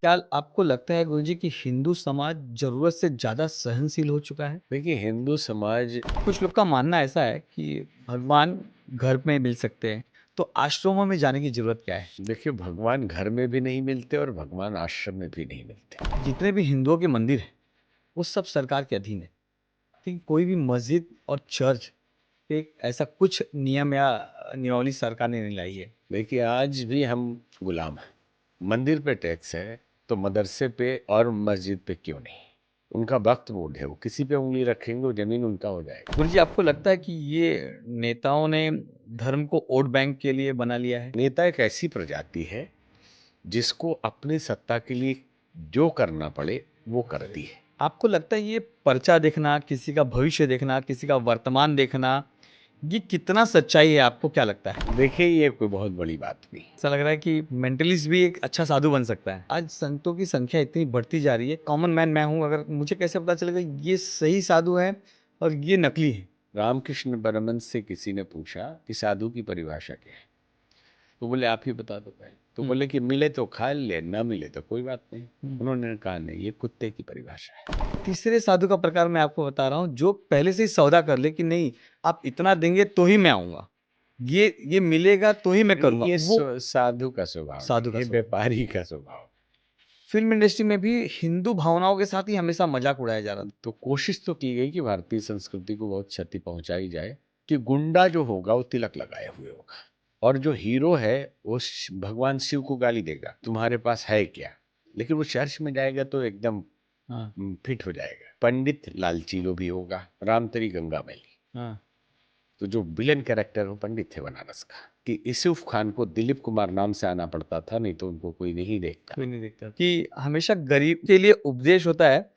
क्या आपको लगता है गुरुजी कि हिंदू समाज ज़रूरत से ज़्यादा सहनशील हो चुका है? देखिए, हिंदू समाज कुछ लोग का मानना ऐसा है कि भगवान घर में मिल सकते हैं, तो आश्रमों में जाने की ज़रूरत क्या है? देखिए, भगवान घर में भी नहीं मिलते और भगवान आश्रम में भी नहीं मिलते। जितने भी हिंदुओं के मंदिर हैं, वो सब सरकार के अधीन है। लेकिन कोई भी मस्जिद और चर्च पे ऐसा कुछ नियम या नियमावली सरकार ने नहीं लाई है। देखिए, आज भी हम गुलाम हैं। मंदिर पे टैक्स है, तो मदरसे पे और मस्जिद पे क्यों नहीं? उनका वक्त बोर्ड है, वो किसी पे उँगली रखेंगे, वो ज़मीन उनका हो जाएगा। गुरुजी आपको लगता है कि ये नेताओं ने धर्म को वोट बैंक के लिए बना लिया है? नेता एक ऐसी प्रजाति है, जिसको अपनी सत्ता के लिए जो करना पड़े, वो करती है। आपको लगता है ये पर्चा देखना, किसी का भविष्य देखना, किसी का वर्तमान देखना, ये कितना सच्चाई है आपको क्या लगता है? देखिए, ये कोई बहुत बड़ी बात नहीं। ऐसा लग रहा है कि मेंटलिस्ट भी एक अच्छा साधु बन सकता है। आज संतों की संख्या इतनी बढ़ती जा रही है, कॉमन मैन मैं हूँ, अगर मुझे कैसे पता चलेगा ये सही साधु है और ये नकली है? रामकृष्ण परमहंस से किसी ने पूछा कि साधु की परिभाषा क्या है? तो बोले आप ही बता दो भाई। तो हुँ। बोले कि मिले तो खा ले, ना मिले तो कोई बात नहीं। हुँ। उन्होंने कहा नहीं, ये कुत्ते की परिभाषा है। तीसरे साधु का प्रकार मैं आपको बता रहा हूँ, जो पहले से ही सौदा कर ले कि नहीं, आप इतना देंगे तो ही मैं आऊँगा। ये मिलेगा तो ही मैं करूँगा, ये वो साधु का स्वभाव नहीं, साधु का ये स्वभाव। व्यापारी का स्वभाव है। फ़िल्म इंडस्ट्री में भी हिंदू भावनाओं के साथ ही हमेशा मज़ाक उड़ाया जा रहा था। तो कोशिश तो की गई कि भारतीय संस्कृति को बहुत क्षति पहुंचाई जाए, कि गुंडा जो होगा वो तिलक लगाए हुए होगा, और जो हीरो है वो भगवान शिव को गाली देगा, तुम्हारे पास है क्या? लेकिन वो चर्च में जाएगा तो एकदम हाँ, फिट हो जाएगा। पंडित लालची लोभी होगा, राम तेरी गंगा मैली। हाँ। तो जो विलेन कैरेक्टर वो पंडित थे बनारस का, कि यूसुफ खान को दिलीप कुमार नाम से आना पड़ता था, नहीं तो उनको कोई नहीं देखता। कोई नहीं देखता कि हमेशा गरीब के लिए उपदेश होता है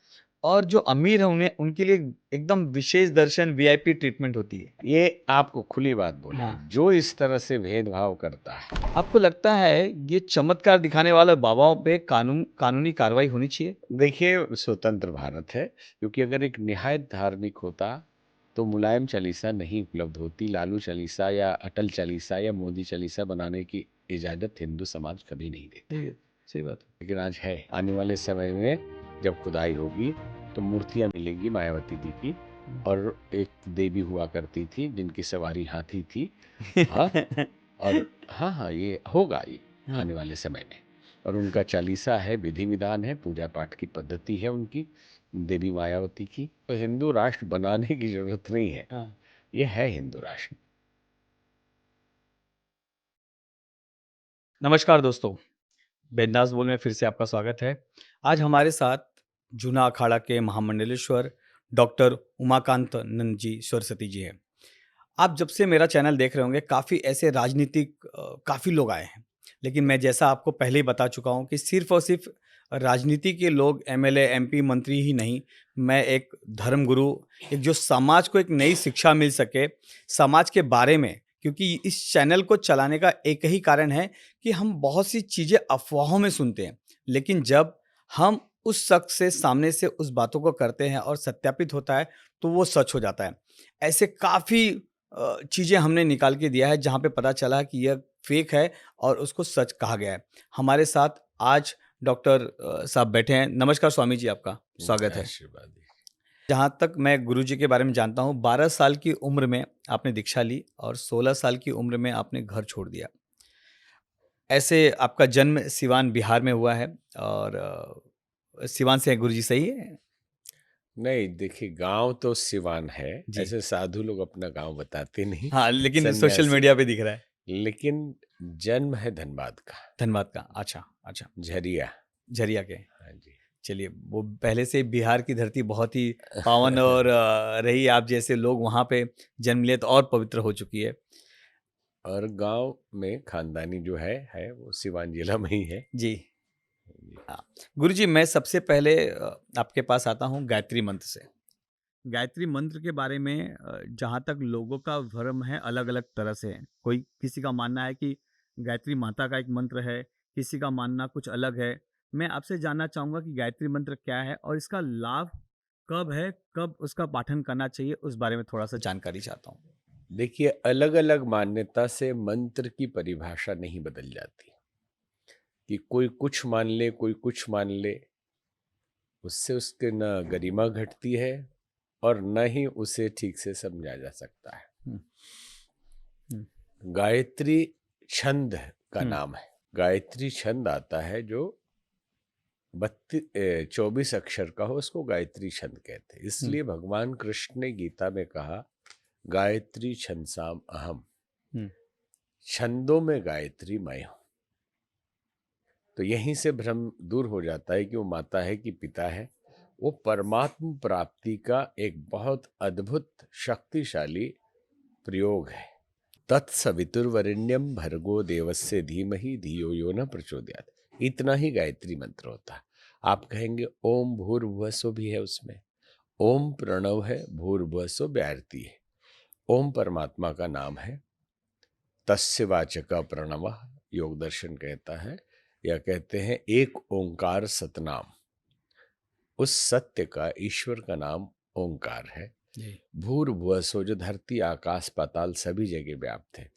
और जो अमीर है उन्हें उनके लिए एकदम विशेष दर्शन वीआईपी ट्रीटमेंट होती है। ये आपको खुली बात बोले, हाँ। जो इस तरह से भेदभाव करता है। आपको लगता है ये चमत्कार दिखाने वाले बाबाओं पे कानूनी कार्रवाई होनी चाहिए? देखिए, स्वतंत्र भारत है, क्योंकि अगर एक निहायत धार्मिक होता तो मुलायम चालीसा नहीं उपलब्ध होती, लालू चालीसा या अटल चालीसा या मोदी चालीसा बनाने की इजाजत हिंदू समाज कभी नहीं देता। सही है, सही बात है। लेकिन आज है। आने वाले समय में जब खुदाई होगी तो मूर्तियां मिलेंगी मायावती जी की, और एक देवी हुआ करती थी जिनकी सवारी हाथी थी। हाँ, और हाँ हाँ, ये होगा ये हाँ। आने वाले समय में। और उनका चालीसा है, विधि विधान है, पूजा पाठ की पद्धति है उनकी, देवी मायावती की। तो हिंदू राष्ट्र बनाने की जरूरत नहीं है, हाँ। ये है हिंदू राष्ट्र। नमस्कार दोस्तों, बिंदास बोल में फिर से आपका स्वागत है। आज हमारे साथ जूना अखाड़ा के महामंडलेश्वर डॉक्टर उमाकांत जी सरस्वती जी हैं। आप जब से मेरा चैनल देख रहे होंगे काफ़ी ऐसे राजनीतिक काफ़ी लोग आए हैं। लेकिन मैं जैसा आपको पहले ही बता चुका हूँ कि सिर्फ़ और सिर्फ़ राजनीति के लोग एमएलए, एमपी, मंत्री ही नहीं, मैं एक धर्मगुरु, एक जो समाज को एक नई शिक्षा मिल सके, समाज के बारे में क्योंकि इस चैनल को चलाने का एक ही कारण है कि हम बहुत सी चीज़ें अफ़वाहों में सुनते हैं। लेकिन जब हम उस शख्स से सामने से उस बातों को करते हैं और सत्यापित होता है, तो वो सच हो जाता है। ऐसे काफ़ी चीज़ें हमने निकाल के दिया है जहाँ पे पता चला कि यह फेक है और उसको सच कहा गया है। हमारे साथ आज डॉक्टर साहब बैठे हैं। नमस्कार स्वामी जी आपका स्वागत है। आशीर्वाद। जहाँ तक मैं गुरुजी के बारे में जानता हूँ 12 साल की उम्र में आपने दीक्षा ली और 16 साल की उम्र में आपने घर छोड़ दिया। ऐसे आपका जन्म सिवान बिहार में हुआ है और सिवान से हैं गुरुजी सही है? नहीं, देखिए, गांव तो सिवान है। जी। ऐसे साधु लोग अपना गांव बताते नहीं। हाँ, लेकिन सोशल सन्यासी। मीडिया पे दिख रहा है। लेकिन जन्म है धनबाद का, धनबाद का। अच्छा, अच्छा। झरिया। झरिया के। हाँ जी। चलिए, वो पहले से बिहार की धरती बहुत ही पावन और रही आप जैसे लोग वहाँ पे जन्म लिए तो और पवित्र हो चुकी है। और गांव में खानदानी जो है वो सिवान जिला में ही है। जी। जी। हाँ, गुरुजी मैं सबसे पहले आपके पास आता हूँ गायत्री मंत्र से। गायत्री मंत्र के बारे में जहाँ तक लोगों का भ्रम है अलग-अलग तरह से है। कोई किसी का मानना है कि गायत्री माता का एक मंत्र है, किसी का मानना कुछ अलग है। मैं आपसे जानना चाहूँगा कि गायत्री मंत्र क्या है और इसका लाभ कब है, कब उसका पाठन करना चाहिए, उस बारे में थोड़ा-सा जानकारी चाहता हूँ? देखिए, अलग अलग मान्यता से मंत्र की परिभाषा नहीं बदल जाती। कि कोई कुछ मान ले, कोई कुछ मान ले, उससे उसके न गरिमा घटती है और न ही उसे ठीक से समझा जा सकता है। हम्म, हम्म, गायत्री छंद का हम्म, नाम है। गायत्री छंद आता है जो 24 अक्षर का हो, उसको गायत्री छंद कहते हैं। हम्म, इसलिए भगवान कृष्ण ने गीता में कहा, गायत्री छंदसाम अहम, हम्म, छंदों में गायत्री मैं हूं। तो यहीं से भ्रम दूर हो जाता है कि वो माता है कि पिता है। वो परमात्म प्राप्ति का एक बहुत अद्भुत शक्तिशाली प्रयोग है। तत्सवितुर्वरेण्यम भर्गो देवस्य धीमहि धियो यो न प्रचोदयात्। इतना ही गायत्री मंत्र होता है। आप कहेंगे ओम भूर्भुवः स्वः भी है उसमें, ओम प्रणव है, भूर्भुवः स्वः व्याहृति है। ओम परमात्मा का नाम है, तस्य वाचक प्रणव योग दर्शन कहता है, या कहते हैं एक ओंकार सतनाम। उस सत्य का, ईश्वर का नाम ओंकार है। जी, भूर्भुवः स्वः, जो धरती आकाश पाताल सभी जगह व्याप्त है।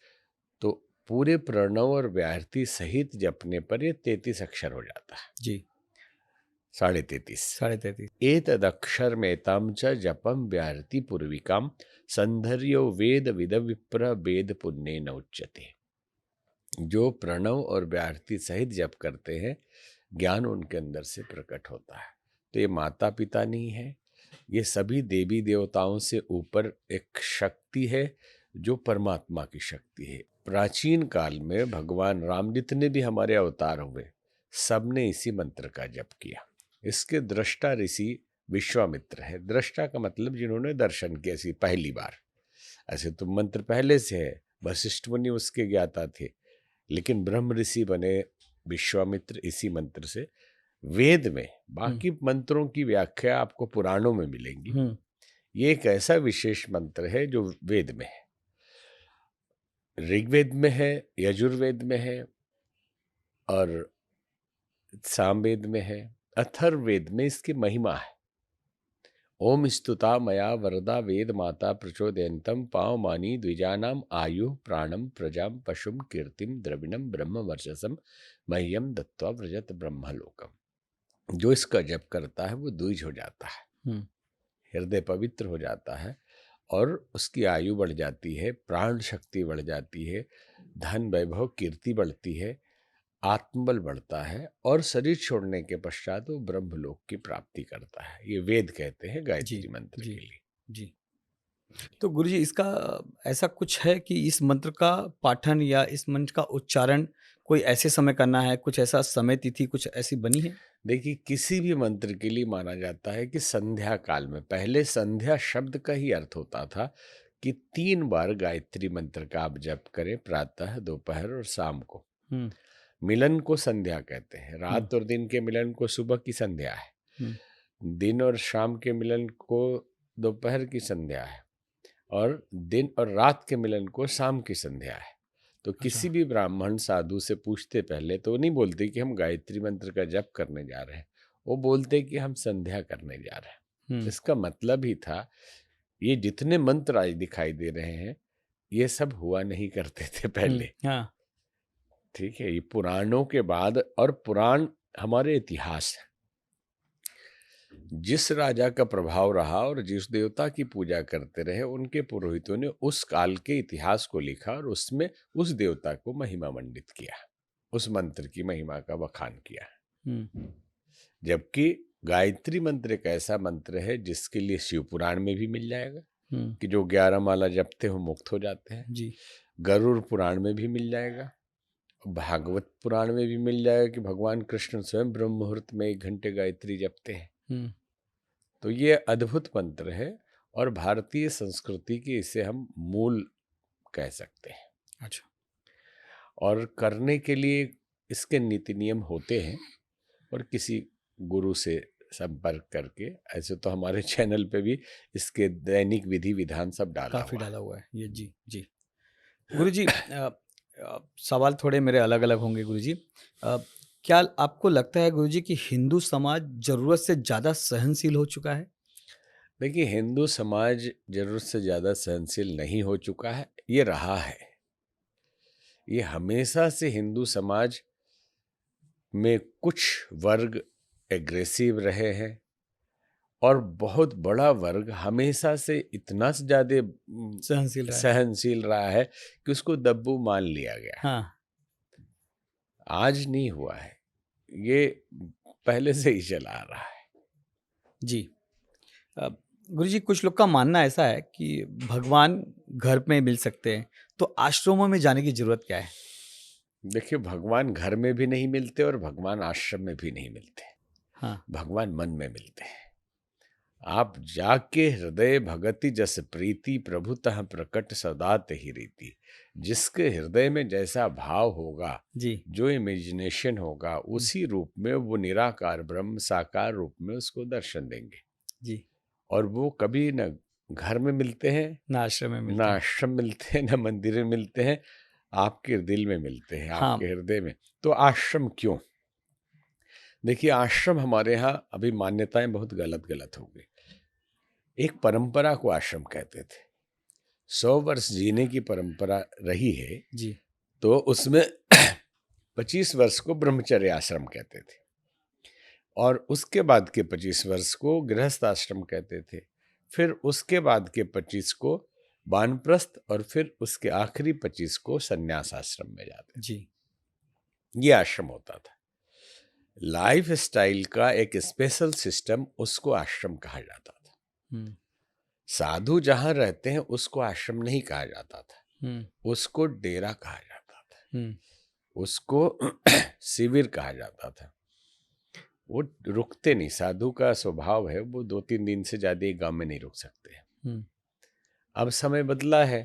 तो पूरे प्रणव और व्याहृति सहित जपने पर ये 33 अक्षर हो जाता है। जी, 33.5। 33.5। एतदक्षर मेताम च जपम व्याहृति पूर्विकाम संधर्यो वेद विद विप्र वेद पुण्य न उच्यते। जो प्रणव और व्याहृति सहित जप करते हैं, ज्ञान उनके अंदर से प्रकट होता है। तो ये माता पिता नहीं है, ये सभी देवी देवताओं से ऊपर एक शक्ति है जो परमात्मा की शक्ति है। प्राचीन काल में भगवान राम जितने भी हमारे अवतार हुए, सबने इसी मंत्र का जप किया। इसके दृष्टा ऋषि विश्वामित्र है। दृष्टा का मतलब जिन्होंने दर्शन किया सी पहली बार। ऐसे तो मंत्र पहले से है, वशिष्ठ मुनि उसके ज्ञाता थे, लेकिन ब्रह्म ऋषि बने विश्वामित्र इसी मंत्र से। वेद में बाकी मंत्रों की व्याख्या आपको पुराणों में मिलेंगी। ये एक ऐसा विशेष मंत्र है जो वेद में है, ऋग्वेद में है, यजुर्वेद में है और सामवेद में है। अथर्ववेद में इसकी महिमा है। ओम स्तुता मया वरदा वेद माता प्रचोदयंतम पावमानी द्विजानाम आयु प्राणम प्रजाम पशुम कीर्तिम द्रविणम ब्रह्म वर्चसम मह्यम दत्वा व्रजत ब्रह्मलोकम। जो इसका जप करता है वो द्विज हो जाता है, हृदय पवित्र हो जाता है और उसकी आयु बढ़ जाती है, प्राण शक्ति बढ़ जाती है, धन वैभव कीर्ति बढ़ती है, आत्मबल बढ़ता है और शरीर छोड़ने के पश्चात वो ब्रह्मलोक की प्राप्ति करता है। ये वेद कहते हैं जी, गायत्री मंत्र जी, के लिए। जी। तो गुरुजी इसका ऐसा कुछ है कि इस मंत्र का पाठन या इस मंत्र का उच्चारण कोई ऐसे समय करना है, कुछ ऐसा समय तिथि कुछ ऐसी बनी है? देखिए, किसी भी मंत्र के लिए माना जाता है कि संध्या काल में, पहले संध्या शब्द का ही अर्थ होता था कि 3 बार गायत्री मंत्र का आप जप करें, प्रातः, दोपहर और शाम को। हुँ, मिलन को संध्या कहते हैं। हुँ, रात और दिन के मिलन को सुबह की संध्या है। हुँ, दिन और शाम के मिलन को दोपहर की संध्या है और दिन और रात के मिलन को शाम की संध्या है। तो अच्छा, किसी भी ब्राह्मण साधु से पूछते पहले तो नहीं बोलते कि हम गायत्री मंत्र का जप करने जा रहे हैं, वो बोलते कि हम संध्या करने जा रहे हैं। हुँ, इसका मतलब ही था, ये जितने मंत्र आज दिखाई दे रहे हैं, ये सब हुआ नहीं करते थे हुँ, पहले। हाँ, ठीक है, ये पुराणों के बाद, और पुराण हमारे इतिहास है। जिस राजा का प्रभाव रहा और जिस देवता की पूजा करते रहे, उनके पुरोहितों ने उस काल के इतिहास को लिखा और उसमें उस देवता को महिमा मंडित किया, उस मंत्र की महिमा का बखान किया। हुँ, जबकि गायत्री मंत्र एक ऐसा मंत्र है जिसके लिए शिव पुराण में भी मिल जाएगा हुँ, कि जो 11 माला जपते हो मुक्त हो जाते हैं। जी, गरुड़ पुराण में भी मिल जाएगा, भागवत पुराण में भी मिल जाएगा कि भगवान कृष्ण स्वयं ब्रह्म मुहूर्त में 1 घंटे गायत्री जपते हैं। हुँ, तो ये अद्भुत मंत्र है और भारतीय संस्कृति की इसे हम मूल कह सकते हैं। अच्छा, और करने के लिए इसके नीति नियम होते हैं और किसी गुरु से संपर्क करके, ऐसे तो हमारे चैनल पे भी इसके दैनिक विधि विधान सब डाला काफ़ी हुआ डाला हुआ है ये, जी, जी। गुरुजी सवाल थोड़े मेरे अलग-अलग होंगे गुरुजी। क्या आपको लगता है गुरुजी कि हिंदू समाज ज़रूरत से ज़्यादा सहनशील हो चुका है? देखिए, हिंदू समाज जरूरत से ज़्यादा सहनशील नहीं हो चुका है, ये रहा है। ये हमेशा से हिंदू समाज में कुछ वर्ग एग्रेसिव रहे हैं और बहुत बड़ा वर्ग हमेशा से इतना ज्यादा सहनशील रहा है। सहनशील रहा है कि उसको दब्बू मान लिया गया। हाँ आज नहीं हुआ है, ये पहले से ही चला आ रहा है। जी। गुरुजी, कुछ लोग का मानना ऐसा है कि भगवान घर में मिल सकते हैं, तो आश्रमों में जाने की जरूरत क्या है? देखिए, भगवान घर में भी नहीं मिलते और भगवान आश्रम में भी नहीं मिलते। हाँ भगवान मन में मिलते हैं। आप जाके हृदय भगति जस प्रीति प्रभुतः प्रकट सदा ही रीति। जिसके हृदय में जैसा भाव होगा, जी जो इमेजिनेशन होगा, उसी रूप में वो निराकार ब्रह्म साकार रूप में उसको दर्शन देंगे। जी। और वो कभी न घर में मिलते हैं, ना आश्रम में न मिलते हैं। आश्रम मिलते हैं, न मंदिर में मिलते हैं, आपके दिल में मिलते हैं, हाँ आपके हृदय में। तो आश्रम क्यों? देखिए, आश्रम हमारे यहाँ अभी मान्यताएं बहुत गलत गलत हो गई। एक परंपरा को आश्रम कहते थे। 100 वर्ष जीने की परंपरा रही है, जी तो उसमें 25 वर्ष को ब्रह्मचर्य आश्रम कहते थे और उसके बाद के 25 वर्ष को गृहस्थ आश्रम कहते थे। फिर उसके बाद के 25 को वानप्रस्थ और फिर उसके आखिरी 25 को संन्यास आश्रम में जाते जी। थे। ये आश्रम होता था। लाइफ स्टाइल का एक स्पेशल सिस्टम, उसको आश्रम कहा जाता था। हम्म साधु जहां रहते हैं उसको आश्रम नहीं कहा जाता था, हम्म उसको डेरा कहा जाता था, हम्म उसको शिविर कहा जाता था। वो रुकते नहीं, साधु का स्वभाव है वो 2-3 दिन से ज्यादा एक गांव में नहीं रुक सकते। हम्म अब समय बदला है,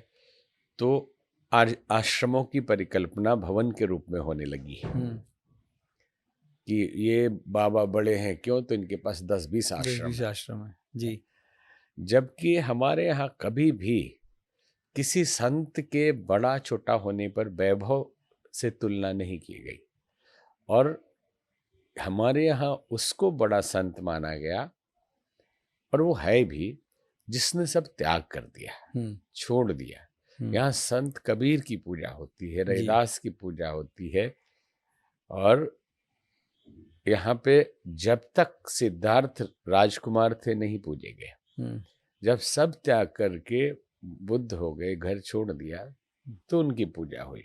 तो आश्रमों की परिकल्पना भवन के रूप में होने लगी है हम्म। कि ये बाबा बड़े हैं क्यों, तो इनके पास 10-20 आश्रम 10-20 है। आश्रम है। जी जबकि हमारे यहाँ कभी भी किसी संत के बड़ा छोटा होने पर वैभव से तुलना नहीं की गई और हमारे यहाँ उसको बड़ा संत माना गया, और वो है भी, जिसने सब त्याग कर दिया, छोड़ दिया। यहाँ संत कबीर की पूजा होती है, जी रैदास की पूजा होती है, और यहाँ पे जब तक सिद्धार्थ राजकुमार थे नहीं पूजे गए। जब सब त्याग करके बुद्ध हो गए, घर छोड़ दिया, तो उनकी पूजा हुई।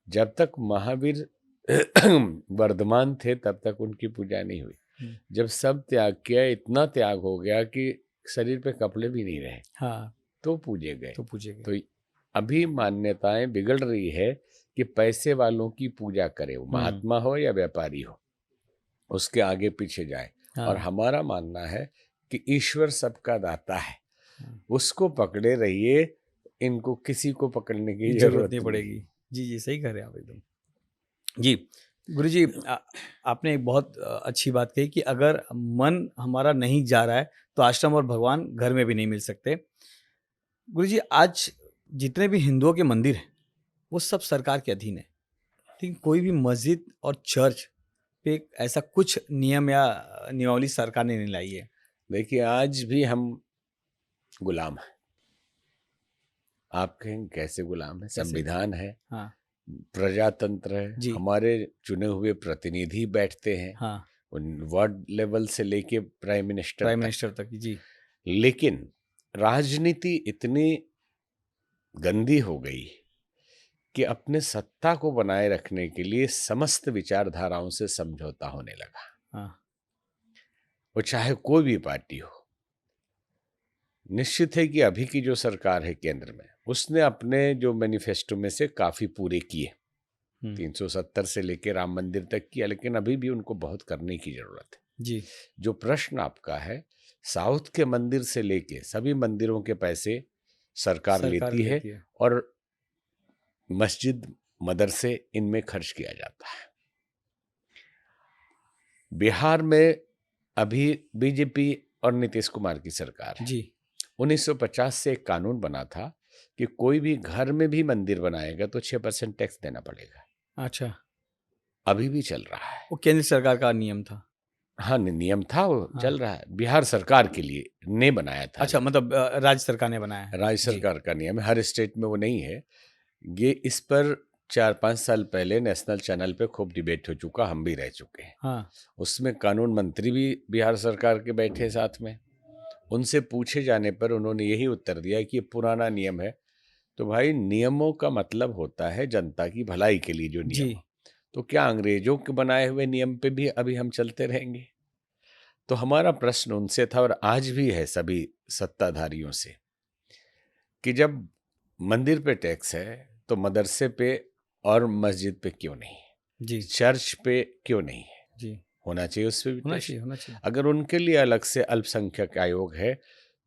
जब तक महावीर वर्धमान थे तब तक उनकी पूजा नहीं हुई। जब सब त्याग किया, इतना त्याग हो गया कि शरीर पे कपड़े भी नहीं रहे, हाँ तो पूजे गए। तो पूछे गए। तो अभी मान्यताएं बिगड़ रही है कि पैसे वालों की पूजा करे, वो महात्मा हो या व्यापारी हो, उसके आगे पीछे जाए। और हमारा मानना है कि ईश्वर सबका दाता है, उसको पकड़े रहिए, इनको किसी को पकड़ने की जरूरत नहीं पड़ेगी। जी जी, सही कह रहे हैं आप एकदम। जी गुरुजी, आपने एक बहुत अच्छी बात कही कि अगर मन हमारा नहीं जा रहा है तो आश्रम और भगवान घर में भी नहीं मिल सकते। गुरुजी, आज जितने भी हिंदुओं के मंदिर हैं वो सब सरकार के अधीन है, लेकिन कोई भी मस्जिद और चर्च पे ऐसा कुछ नियम या नियमावली सरकार ने नहीं लाई है। देखिए, आज भी हम गुलाम हैं। आप कहेंगे कैसे गुलाम है? संविधान है, हाँ प्रजातंत्र है, जी हमारे चुने हुए प्रतिनिधि बैठते हैं, हाँ वार्ड लेवल से लेके प्राइम मिनिस्टर तक। जी लेकिन राजनीति इतनी गंदी हो गई कि अपने सत्ता को बनाए रखने के लिए समस्त विचारधाराओं से समझौता होने लगा। हाँ वो चाहे कोई भी पार्टी हो। निश्चित है कि अभी की जो सरकार है केंद्र में, उसने अपने जो मैनिफेस्टो में से काफी पूरे किए, 370 से लेकर राम मंदिर तक किया, लेकिन अभी भी उनको बहुत करने की जरूरत है। जी जो प्रश्न आपका है, साउथ के मंदिर से लेके सभी मंदिरों के पैसे सरकार लेती है और मस्जिद मदरसे इनमें खर्च किया जाता है। बिहार में अभी बीजेपी और नीतीश कुमार की सरकार है। जी 1950 से एक कानून बना था कि कोई भी घर में भी मंदिर बनाएगा तो 6% टैक्स देना पड़ेगा। अच्छा, अभी भी चल रहा है। वो केंद्र सरकार का नियम था। हाँ, नियम था, वो चल रहा है। बिहार सरकार के लिए ने बनाया था। अच्छा, मतलब राज्य सरकार ने बनाया है। राज्य सरकार का नियम है, हर स्टेट में वो नहीं है। ये इस पर 4-5 साल पहले नेशनल चैनल पे खूब डिबेट हो चुका, हम भी रह चुके हैं। हाँ। उसमें कानून मंत्री भी बिहार सरकार के बैठे साथ में। उनसे पूछे जाने पर उन्होंने यही उत्तर दिया कि ये पुराना नियम है। तो भाई, नियमों का मतलब होता है जनता की भलाई के लिए जो जी। नियम। तो क्या अंग्रेजों के बनाए हुए नियम पे भी अभी हम चलते रहेंगे? तो हमारा प्रश्न उनसे था और आज भी है सभी सत्ताधारियों से कि जब मंदिर पे टैक्स है तो मदरसे पे और मस्जिद पे क्यों नहीं है? जी। चर्च पे क्यों नहीं है? जी। होना चाहिए उस पे भी होना टैक्स। चाहिए, होना चाहिए। अगर उनके लिए अलग से अल्पसंख्यक आयोग है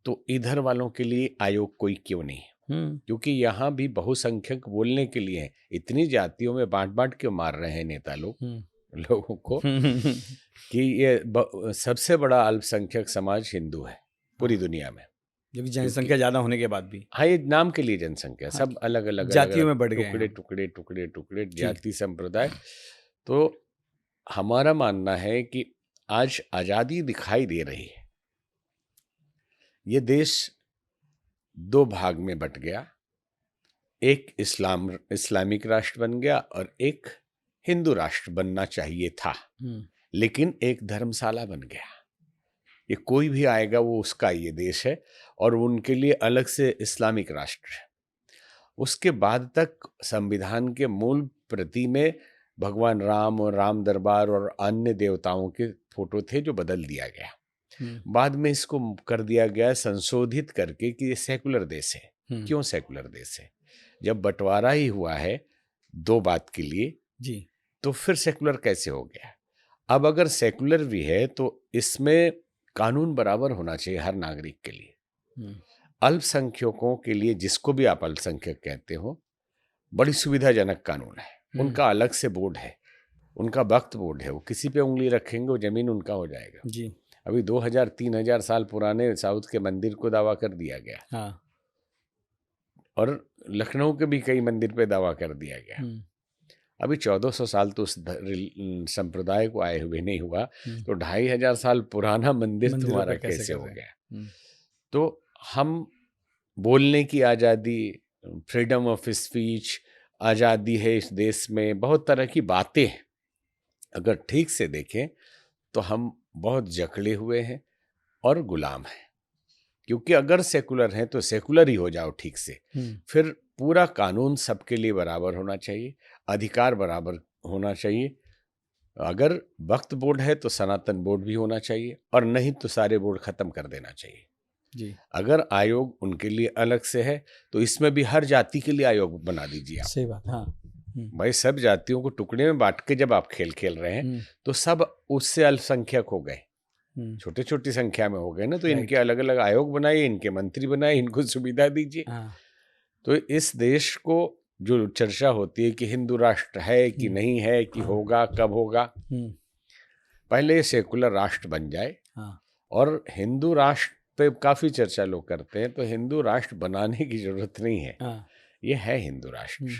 तो इधर वालों के लिए आयोग कोई क्यों नहीं है? हुँ। क्योंकि यहाँ भी बहुसंख्यक बोलने के लिए है। इतनी जातियों में बांट बांट क्यों मार रहे हैं नेता लोग हुँ। लोगों को हुँ। कि ये सबसे बड़ा अल्पसंख्यक समाज हिंदू है पूरी हाँ, दुनिया में। जो कि क्योंकि जनसंख्या ज़्यादा होने के बाद भी। हाँ, ये नाम के लिए जनसंख्या, हाँ, सब अलग अलग अलग जातियों अलग में बढ़ गए हैं टुकड़े हम। टुकड़े टुकड़े टुकड़े जी। जाति संप्रदाय। तो हमारा मानना है कि आज आजादी दिखाई दे रही है। ये देश दो भाग में बट गया। एक इस्लामिक राष्ट्र बन गया और एक हिंदू राष्ट्र बनना चाहिए था, हुँ। लेकिन एक धर्मशाला बन गया। ये कोई भी आएगा वो उसका ये देश है और उनके लिए अलग से इस्लामिक राष्ट्र है। उसके बाद तक संविधान के मूल प्रति में भगवान राम और राम दरबार और अन्य देवताओं के फोटो थे जो बदल दिया गया। हुँ। बाद में इसको कर दिया गया संशोधित करके कि ये सेकुलर देश है। हुँ। क्यों सेकुलर देश है? जब बंटवारा ही हुआ है दो बात के लिए, जी। तो फिर सेकुलर कैसे हो गया? अब अगर सेकुलर भी है तो इसमें कानून बराबर होना चाहिए हर नागरिक के लिए। हुँ। अल्पसंख्यकों के लिए, जिसको भी आप अल्पसंख्यक कहते हो, बड़ी सुविधाजनक कानून है। हुँ। उनका अलग से बोर्ड है, उनका वक्फ बोर्ड है। वो किसी पे उंगली रखेंगे वो जमीन उनका हो जाएगा। जी। अभी 2000-3000 साल पुराने साउथ के मंदिर को दावा कर दिया गया हाँ। और लखनऊ के भी कई मंदिर पे दावा कर दिया गया। हुँ। अभी 1400 साल तो उस संप्रदाय को आए हुए नहीं हुआ, हुँ। तो 2500 साल पुराना मंदिर मंदिरों तुम्हारा पे कैसे कैसे कर हो रहे हैं? गया? हुँ। तो हम बोलने की आज़ादी, फ्रीडम ऑफ स्पीच, आज़ादी है इस देश में, बहुत तरह की बातें हैं। अगर ठीक से देखें तो हम बहुत जकड़े हुए हैं और गुलाम हैं। क्योंकि अगर सेकुलर हैं तो सेकुलर ही हो जाओ ठीक से। हुँ। फिर पूरा कानून सबके लिए बराबर होना चाहिए, अधिकार बराबर होना चाहिए। अगर वक्फ बोर्ड है तो सनातन बोर्ड भी होना चाहिए और नहीं तो सारे बोर्ड खत्म कर देना चाहिए। जी। अगर आयोग उनके लिए अलग से है तो इसमें भी हर जाति के लिए आयोग बना दीजिए आप। सही बात। हाँ। हुँ। भाई, सब जातियों को टुकड़े में बांट के जब आप खेल खेल रहे हैं हुँ। तो सब उससे अल्पसंख्यक हो गए, हुँ। छोटे छोटी संख्या में हो गए ना। तो राइट। इनके अलग अलग आयोग बनाइए, इनके मंत्री बनाइए, इनको सुविधा दीजिए। हाँ। तो इस देश को जो चर्चा होती है कि हिंदू राष्ट्र है कि हुँ। नहीं है, कि हाँ। होगा कब होगा, हुँ। पहले सेकुलर राष्ट्र बन जाए। हाँ। और हिंदू राष्ट्र पे काफी चर्चा लोग करते हैं, तो हिंदू राष्ट्र बनाने की जरूरत नहीं है। हाँ। ये है हिंदू राष्ट्र। हुँ।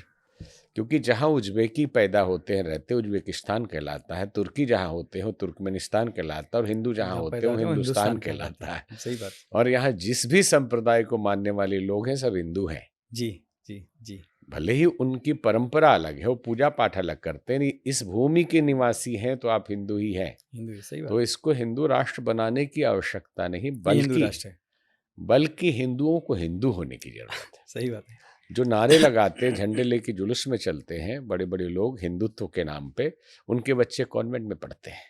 क्योंकि जहाँ उज्बेकी पैदा होते हैं रहते उज्बेकिस्तान कहलाता है, तुर्की जहाँ होते हो तुर्कमेनिस्तान कहलाता है, और हिंदू जहाँ जहाँ होते पैदा हो होते हैं वो हिंदुस्तान हिंदुस्तान कहलाता है। सही बात। और यहाँ जिस भी संप्रदाय को मानने वाले लोग हैं सब हिंदू हैं। जी। जी। जी। भले ही उनकी परंपरा अलग है, वो पूजा पाठ अलग करते हैं, नहीं, इस भूमि के निवासी हैं तो आप हिंदू ही हैं। हिंदू ही सही बात। तो इसको हिंदू राष्ट्र बनाने की आवश्यकता नहीं, ये हिंदू राष्ट्र है। बल्कि हिंदुओं को हिंदू होने की जरूरत है। सही बात है। जो नारे लगाते हैं, झंडे लेके जुलूस में चलते हैं बड़े बड़े लोग हिंदुत्व के नाम पे, उनके बच्चे कॉन्वेंट में पढ़ते हैं।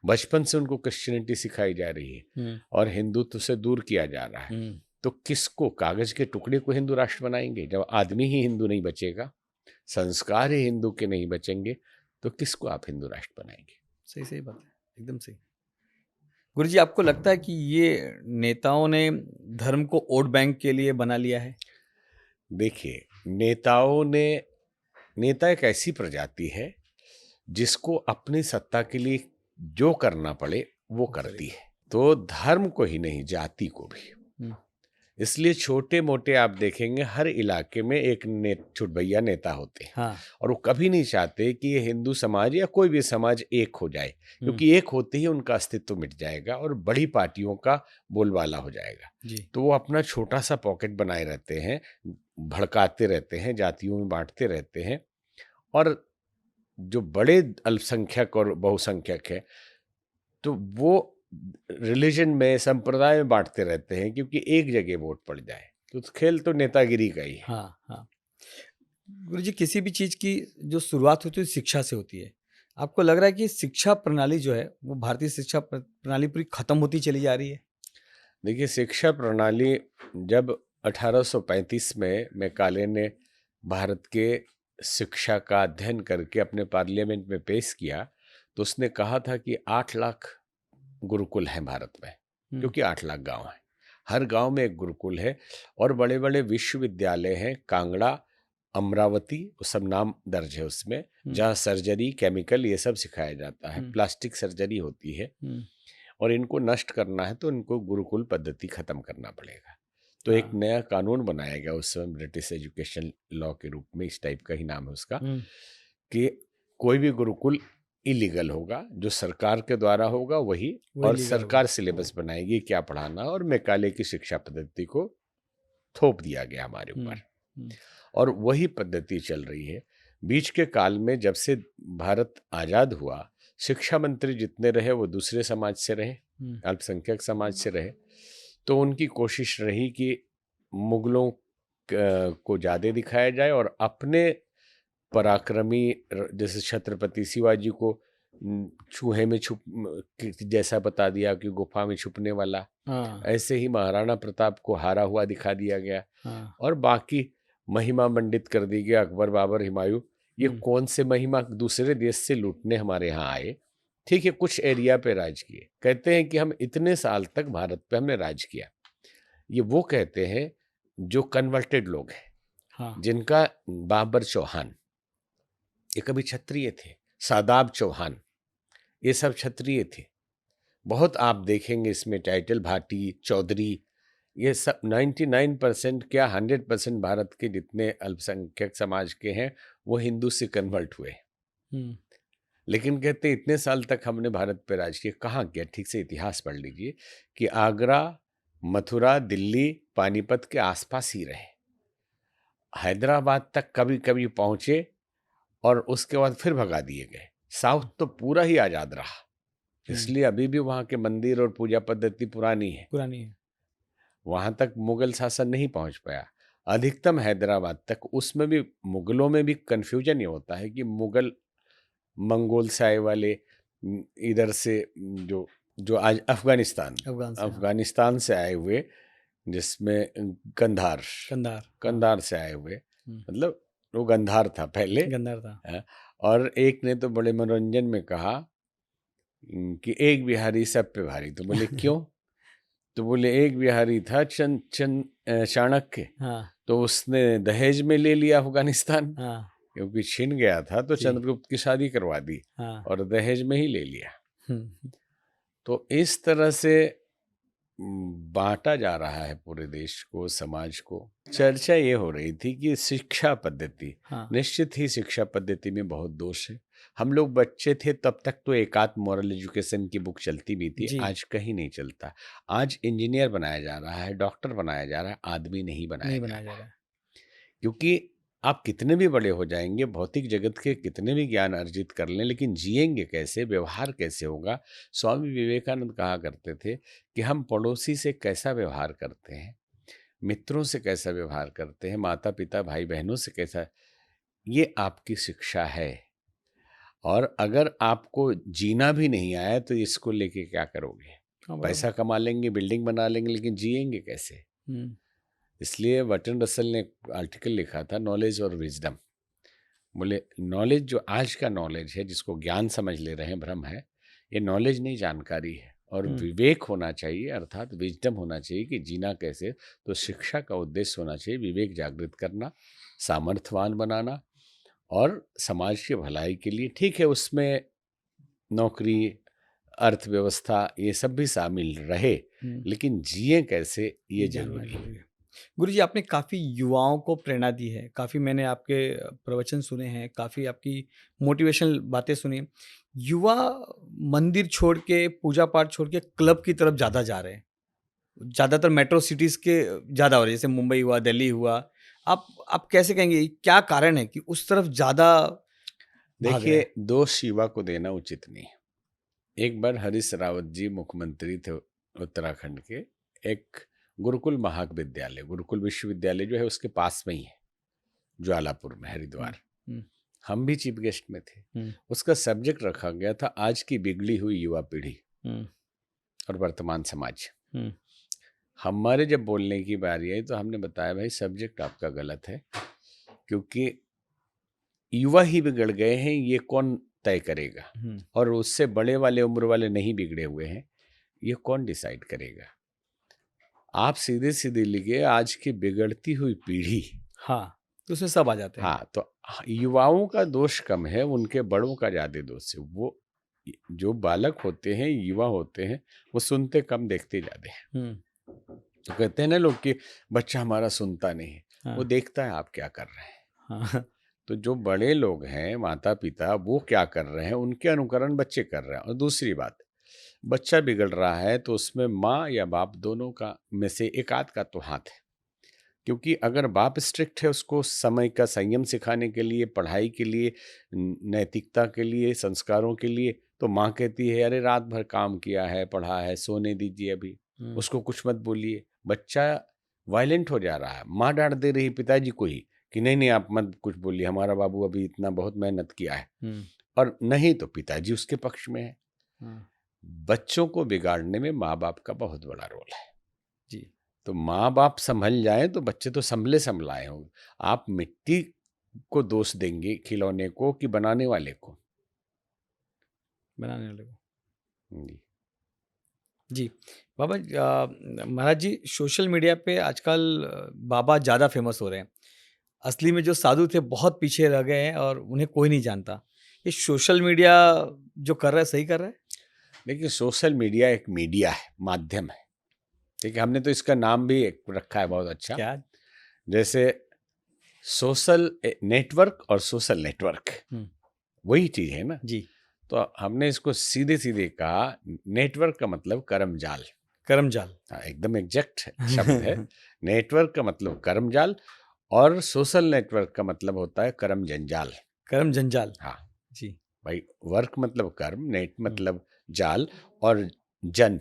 बचपन से उनको क्रिश्चियनिटी सिखाई जा रही है हुँ। और हिंदुत्व से दूर किया जा रहा है। हुँ। तो किसको, कागज के टुकड़े को हिंदू राष्ट्र बनाएंगे? जब आदमी ही हिंदू नहीं बचेगा, संस्कार ही हिंदू के नहीं बचेंगे, तो किसको आप हिंदू राष्ट्र बनाएंगे? सही सही बात है, एकदम सही। गुरुजी, आपको लगता है कि ये नेताओं ने धर्म को वोट बैंक के लिए बना लिया है? देखिए, नेता एक ऐसी प्रजाति है जिसको अपनी सत्ता के लिए जो करना पड़े वो करती है। तो धर्म को ही नहीं, जाति को भी। हुँ। इसलिए छोटे मोटे आप देखेंगे हर इलाके में एक छुटभैया नेता होते हैं। हाँ। और वो कभी नहीं चाहते कि ये हिंदू समाज या कोई भी समाज एक हो जाए, क्योंकि एक होते ही उनका अस्तित्व मिट जाएगा और बड़ी पार्टियों का बोलबाला हो जाएगा। जी। तो वो अपना छोटा सा पॉकेट बनाए रहते हैं, भड़काते रहते हैं, जातियों में बांटते रहते हैं और जो बड़े अल्पसंख्यक और बहुसंख्यक है तो वो रिलीजन में, संप्रदाय में बांटते रहते हैं, क्योंकि एक जगह वोट पड़ जाए। तो खेल तो नेतागिरी का ही है। हाँ, हाँ। गुरुजी, किसी भी चीज़ की जो शुरुआत होती है शिक्षा से होती है। आपको लग रहा है कि शिक्षा प्रणाली जो है वो भारतीय शिक्षा प्रणाली पूरी खत्म होती चली जा रही है? देखिए, शिक्षा प्रणाली जब 1835 में मैकाले ने भारत के शिक्षा का अध्ययन करके अपने पार्लियामेंट में पेश किया, तो उसने कहा था कि 8 लाख गुरुकुल हैं भारत में, क्योंकि 8 लाख गांव हैं। हर गांव में एक गुरुकुल है और बड़े बड़े विश्वविद्यालय हैं, कांगड़ा, अमरावती, वो सब नाम दर्ज है उसमें, जहाँ सर्जरी, केमिकल, ये सब सिखाया जाता है। प्लास्टिक सर्जरी होती है और इनको नष्ट करना है तो इनको गुरुकुल पद्धति खत्म करना पड़ेगा। तो एक नया कानून बनाया गया उस समय ब्रिटिश एजुकेशन लॉ के रूप में, इस टाइप का ही नाम है उसका, कि कोई भी गुरुकुल इलीगल होगा, जो सरकार के द्वारा होगा वही और सरकार सिलेबस बनाएगी क्या पढ़ाना, और मैकाले की शिक्षा पद्धति को थोप दिया गया हमारे ऊपर और वही पद्धति चल रही है। बीच के काल में जब से भारत आजाद हुआ, शिक्षा मंत्री जितने रहे वो दूसरे समाज से रहे, अल्पसंख्यक समाज से रहे। तो उनकी कोशिश रही कि मुगलों को ज़्यादा दिखाया जाए और अपने पराक्रमी, जैसे छत्रपति शिवाजी को चूहे में छुप जैसा बता दिया कि गुफा में छुपने वाला, ऐसे ही महाराणा प्रताप को हारा हुआ दिखा दिया गया और बाकी महिमा मंडित कर दी गया। अकबर, बाबर, हुमायूं, ये कौन से महिमा दूसरे देश से लूटने हमारे यहाँ आए? ठीक है, कुछ एरिया पे राज किए, कहते हैं कि हम इतने साल तक भारत पे हमने राज किया। ये वो कहते हैं जो कन्वर्टेड लोग हैं, जिनका बाबर चौहान, ये कभी क्षत्रिय थे, सादाब चौहान, ये सब क्षत्रिय थे। बहुत आप देखेंगे इसमें टाइटल, भाटी, चौधरी, ये सब 99% क्या 100% भारत के जितने अल्पसंख्यक समाज के हैं वो हिंदू से कन्वर्ट हुए। लेकिन कहते इतने साल तक हमने भारत पे राज किया। कहाँ किया? ठीक से इतिहास पढ़ लीजिए कि आगरा, मथुरा, दिल्ली, पानीपत के आसपास ही रहे। हैदराबाद तक कभी कभी पहुंचे और उसके बाद फिर भगा दिए गए। साउथ तो पूरा ही आजाद रहा, इसलिए अभी भी वहाँ के मंदिर और पूजा पद्धति पुरानी है। वहाँ तक मुगल शासन नहीं पहुँच पाया, अधिकतम हैदराबाद तक। उसमें भी मुगलों में भी कन्फ्यूजन ये होता है कि मुगल मंगोल से आए वाले, इधर से जो आज अफगानिस्तान से आए हुए, जिसमें कंधार से आए हुए, मतलब वो गंधार था पहले, और एक ने तो बड़े मनोरंजन में कहा कि एक बिहारी सब पे भारी। तो बोले क्यों? तो बोले एक बिहारी था चाणक्य, तो उसने दहेज में ले लिया अफगानिस्तान, क्योंकि छीन गया था तो चंद्रगुप्त की शादी करवा दी और दहेज में ही ले लिया। तो इस तरह से बांटा जा रहा है पूरे देश को, समाज को। चर्चा ये हो रही थी कि शिक्षा पद्धति, निश्चित ही शिक्षा पद्धति में बहुत दोष है। हम लोग बच्चे थे तब तक तो एकाध मॉरल एजुकेशन की बुक चलती भी थी, आज कहीं नहीं चलता। आज इंजीनियर बनाया जा रहा है, डॉक्टर बनाया जा रहा है, आदमी नहीं बनाया जा रहा है। क्योंकि आप कितने भी बड़े हो जाएंगे, भौतिक जगत के कितने भी ज्ञान अर्जित कर लें, लेकिन जिएंगे कैसे, व्यवहार कैसे होगा? स्वामी विवेकानंद कहा करते थे कि हम पड़ोसी से कैसा व्यवहार करते हैं, मित्रों से कैसा व्यवहार करते हैं, माता पिता भाई बहनों से कैसा, ये आपकी शिक्षा है। और अगर आपको जीना भी नहीं आया तो इसको लेके क्या करोगे? पैसा कमा लेंगे, बिल्डिंग बना लेंगे, लेकिन जिएंगे कैसे? इसलिए बर्ट्रैंड रसल ने आर्टिकल लिखा था, नॉलेज और विजडम। बोले नॉलेज, जो आज का नॉलेज है जिसको ज्ञान समझ ले रहे हैं, भ्रम है, ये नॉलेज नहीं, जानकारी है। और विवेक होना चाहिए, अर्थात विजडम होना चाहिए कि जीना कैसे। तो शिक्षा का उद्देश्य होना चाहिए विवेक जागृत करना, सामर्थ्यवान बनाना और समाज की भलाई के लिए। ठीक है, उसमें नौकरी, अर्थव्यवस्था, ये सब भी शामिल रहे, लेकिन जिए कैसे, ये जरूरी है। गुरुजी, आपने काफ़ी युवाओं को प्रेरणा दी है, काफ़ी मैंने आपके प्रवचन सुने हैं, काफ़ी आपकी मोटिवेशनल बातें सुनी। युवा मंदिर छोड़ के, पूजा पाठ छोड़ के क्लब की तरफ ज़्यादा जा रहे हैं, ज़्यादातर मेट्रो सिटीज़ के ज़्यादा हो रहे हैं, जैसे मुंबई हुआ, दिल्ली हुआ। आप कैसे कहेंगे क्या कारण है कि उस तरफ ज़्यादा भाग रहे हैं। देखिए, दोष युवा को देना उचित नहीं है। एक बार हरीश रावत जी मुख्यमंत्री थे उत्तराखंड के, एक गुरुकुल विश्वविद्यालय जो है उसके पास में ही है, ज्वालापुर में, हरिद्वार। हम्म, हम भी चीफ गेस्ट में थे। हम्म, उसका सब्जेक्ट रखा गया था आज की बिगड़ी हुई युवा पीढ़ी हम्म, और वर्तमान समाज। हम्म, हमारे जब बोलने की बारी आई तो हमने बताया भाई सब्जेक्ट आपका गलत है, क्योंकि युवा ही बिगड़ गए हैं, ये कौन तय करेगा? हम्म, और उससे बड़े वाले उम्र वाले नहीं बिगड़े हुए हैं, ये कौन डिसाइड करेगा? आप सीधे सीधे लिखे आज की बिगड़ती हुई पीढ़ी। हाँ, तो उसमें सब आ जाते हैं। हाँ, तो युवाओं का दोष कम है, उनके बड़ों का ज्यादा दोष है। वो जो बालक होते हैं, युवा होते हैं, वो सुनते कम, देखते ज्यादा हैं। हम्म, तो कहते हैं ना लोग कि बच्चा हमारा सुनता नहीं है, वो हाँ, देखता है आप क्या कर रहे हैं। हाँ, तो जो बड़े लोग हैं, माता पिता, वो क्या कर रहे हैं, उनके अनुकरण बच्चे कर रहे हैं। और दूसरी बात, बच्चा बिगड़ रहा है तो उसमें माँ या बाप दोनों का में से एक आध का तो हाथ है। क्योंकि अगर बाप स्ट्रिक्ट है, उसको समय का संयम सिखाने के लिए, पढ़ाई के लिए, नैतिकता के लिए, संस्कारों के लिए, तो माँ कहती है अरे रात भर काम किया है, पढ़ा है, सोने दीजिए अभी, हम्म, उसको कुछ मत बोलिए। बच्चा वायलेंट हो जा रहा है, माँ डांट दे रही पिताजी को ही कि नहीं नहीं आप मत कुछ बोलिए, हमारा बाबू अभी इतना बहुत मेहनत किया है। हम्म, और नहीं तो पिताजी उसके पक्ष में है। हाँ, बच्चों को बिगाड़ने में माँ बाप का बहुत बड़ा रोल है। जी, तो माँ बाप संभल जाए तो बच्चे तो संभले संभलाए होंगे। आप मिट्टी को दोष देंगे खिलौने को कि बनाने वाले को? बनाने वाले को। जी। जी, बाबा महाराज जी, सोशल मीडिया पे आजकल बाबा ज़्यादा फेमस हो रहे हैं। असली में जो साधु थे बहुत पीछे रह गए हैं और उन्हें कोई नहीं जानता। ये सोशल मीडिया जो कर रहा है सही कर रहा है? देखिए, सोशल मीडिया एक मीडिया है, माध्यम है। ठीक है, हमने तो इसका नाम भी एक रखा है बहुत अच्छा, क्या? जैसे सोशल नेटवर्क और सोशल नेटवर्क, हुँ, वही चीज है ना। जी, तो हमने इसको सीधे सीधे कहा, नेटवर्क का मतलब कर्मजाल। करमजाल। हाँ, एकदम एग्जैक्ट शब्द है। नेटवर्क का मतलब कर्मजाल, और सोशल नेटवर्क का मतलब होता है कर्म जंजाल। करम जंजाल। हाँ जी, भाई, वर्क मतलब कर्म, नेट हुँ, मतलब जाल, और जन,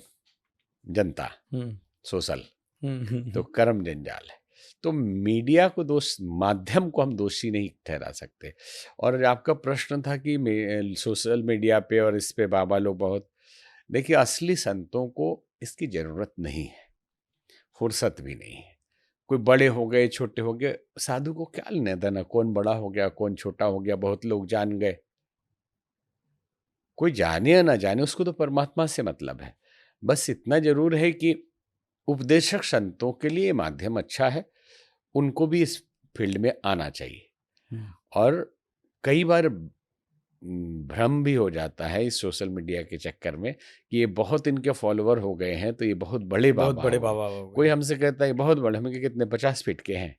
जनता, हुँ, सोशल, हुँ, हुँ, तो हुँ, कर्म जंजाल है। तो मीडिया को दोष, माध्यम को हम दोषी नहीं ठहरा सकते। और आपका प्रश्न था कि सोशल मीडिया पे और इस पे बाबा लोग बहुत, देखिए असली संतों को इसकी जरूरत नहीं है, फुर्सत भी नहीं है। कोई बड़े हो गए, छोटे हो गए, साधु को क्या लेना देना, कौन बड़ा हो गया, कौन छोटा हो गया, बहुत लोग जान गए। कोई जाने या ना जाने, उसको तो परमात्मा से मतलब है। बस इतना जरूर है कि उपदेशक संतों के लिए माध्यम अच्छा है, उनको भी इस फील्ड में आना चाहिए। हुँ, और कई बार भ्रम भी हो जाता है इस सोशल मीडिया के चक्कर में कि ये बहुत इनके फॉलोवर हो गए हैं तो ये बहुत बड़े बहुत बाबा बड़े हो गए। बाबा हो कोई गए। हमसे कहता है बहुत बड़े, हमें कितने 50 फीट के हैं।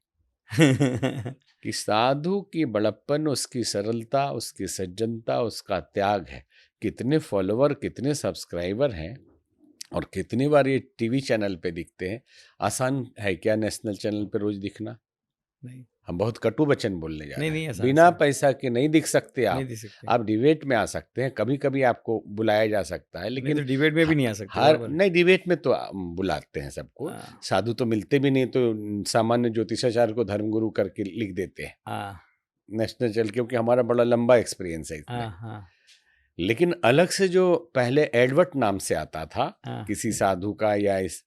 कि साधु की बड़प्पन उसकी सरलता, उसकी सज्जनता, उसका त्याग है। कितने फॉलोवर, कितने सब्सक्राइबर हैं, और कितनी बार ये टीवी चैनल पे दिखते हैं। आसान है क्या नेशनल चैनल पे रोज दिखना? नहीं, हम बहुत कटु वचन बोलने जा नहीं, रहे नहीं हैं। आसान बिना आसान पैसा के नहीं दिख सकते नहीं आप। दे सकते। आप डिबेट में आ सकते हैं, कभी कभी आपको बुलाया जा सकता है, नहीं लेकिन तो डिबेट में भी नहीं आ सकते, हर बराबर है। नहीं, डिबेट में तो बुलाते हैं सबको। हाँ, साधु तो मिलते भी नहीं, तो सामान्य ज्योतिषाचार्य को धर्मगुरु करके लिख देते हैं हाँ, नेशनल चल, क्योंकि हमारा बड़ा लंबा एक्सपीरियंस है इसमें। हाँ, हाँ, लेकिन अलग से जो पहले एडवर्ट नाम से आता था हाँ, किसी साधु का, या इस,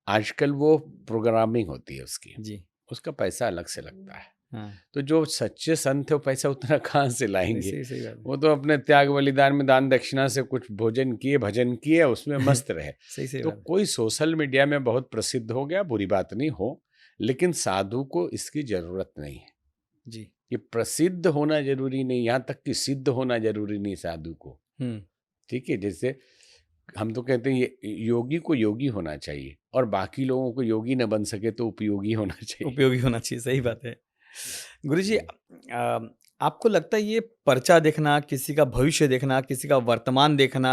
आजकल वो प्रोग्रामिंग होती है उसकी, जी, उसका पैसा अलग से लगता है। हाँ, तो जो सच्चे संत है वो पैसा उतना कहाँ से नहीं लाएंगे? सही सही बात वो तो अपने त्याग बलिदान में, दान दक्षिणा से कुछ भोजन किए, भजन किए, उसमें है। मस्त रहे। सही सही तो बात है। कोई सोशल मीडिया में बहुत प्रसिद्ध हो गया, बुरी बात नहीं हो, लेकिन साधु को इसकी जरूरत नहीं है। जी, कि प्रसिद्ध होना जरूरी नहीं, यहाँ तक कि सिद्ध होना जरूरी नहीं साधु को। हुँ, ठीक है, जैसे हम तो कहते हैं ये योगी को योगी होना चाहिए, और बाकी लोगों को योगी न बन सके तो उपयोगी होना चाहिए। उपयोगी होना चाहिए, सही बात है। गुरुजी आपको लगता है ये पर्चा देखना, किसी का भविष्य देखना, किसी का वर्तमान देखना,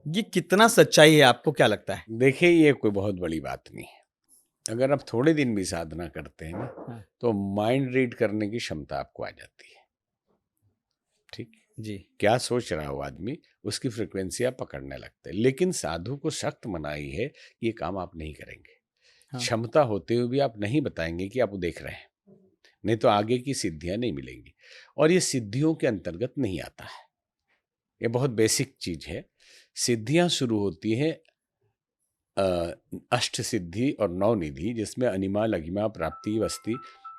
ये कितना सच्चाई है, आपको क्या लगता है? देखिए, ये कोई बहुत बड़ी बात नहीं है। अगर आप थोड़े दिन भी साधना करते हैं ना, हाँ, तो माइंड रीड करने की क्षमता आपको आ जाती है। ठीक, जी। क्या सोच रहा हो आदमी, उसकी फ्रिक्वेंसी आप पकड़ने लगते हैं। लेकिन साधु को सख्त मनाही है कि ये काम आप नहीं करेंगे। हाँ। क्षमता होते हुए भी आप नहीं बताएंगे कि आप वो देख रहे हैं, नहीं तो आगे की सिद्धियां नहीं मिलेंगी। और ये सिद्धियों के अंतर्गत नहीं आता है, ये बहुत बेसिक चीज है। सिद्धियां शुरू होती हैं अष्ट सिद्धि और नौ निधि, जिसमें अनिमा लघिमा प्राप्ति वस्ती,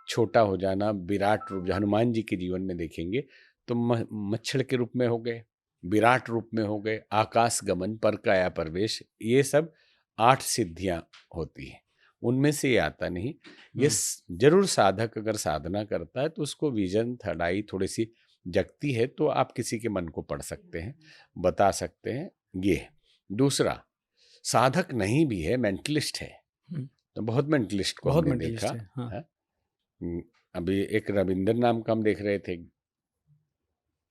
छोटा हो जाना, विराट रूप। हनुमान जी के जीवन में देखेंगे तो मच्छर के रूप में हो गए, विराट रूप में हो गए, आकाश गमन, पर काया प्रवेश, ये सब 8 सिद्धियां होती हैं। उनमें से ये आता नहीं। ये जरूर साधक अगर साधना करता है तो उसको विजन थर्ड आई थोड़ी सी जगती है, तो आप किसी के मन को पढ़ सकते हैं, बता सकते हैं। ये है। दूसरा, साधक नहीं भी है, मेंटलिस्ट है। हुँ। तो बहुत मेंटलिस्ट को बहुत हमने मेंटलिस्ट देखा है। हाँ। है। अभी एक रविंद्र नाम का हम देख रहे थे,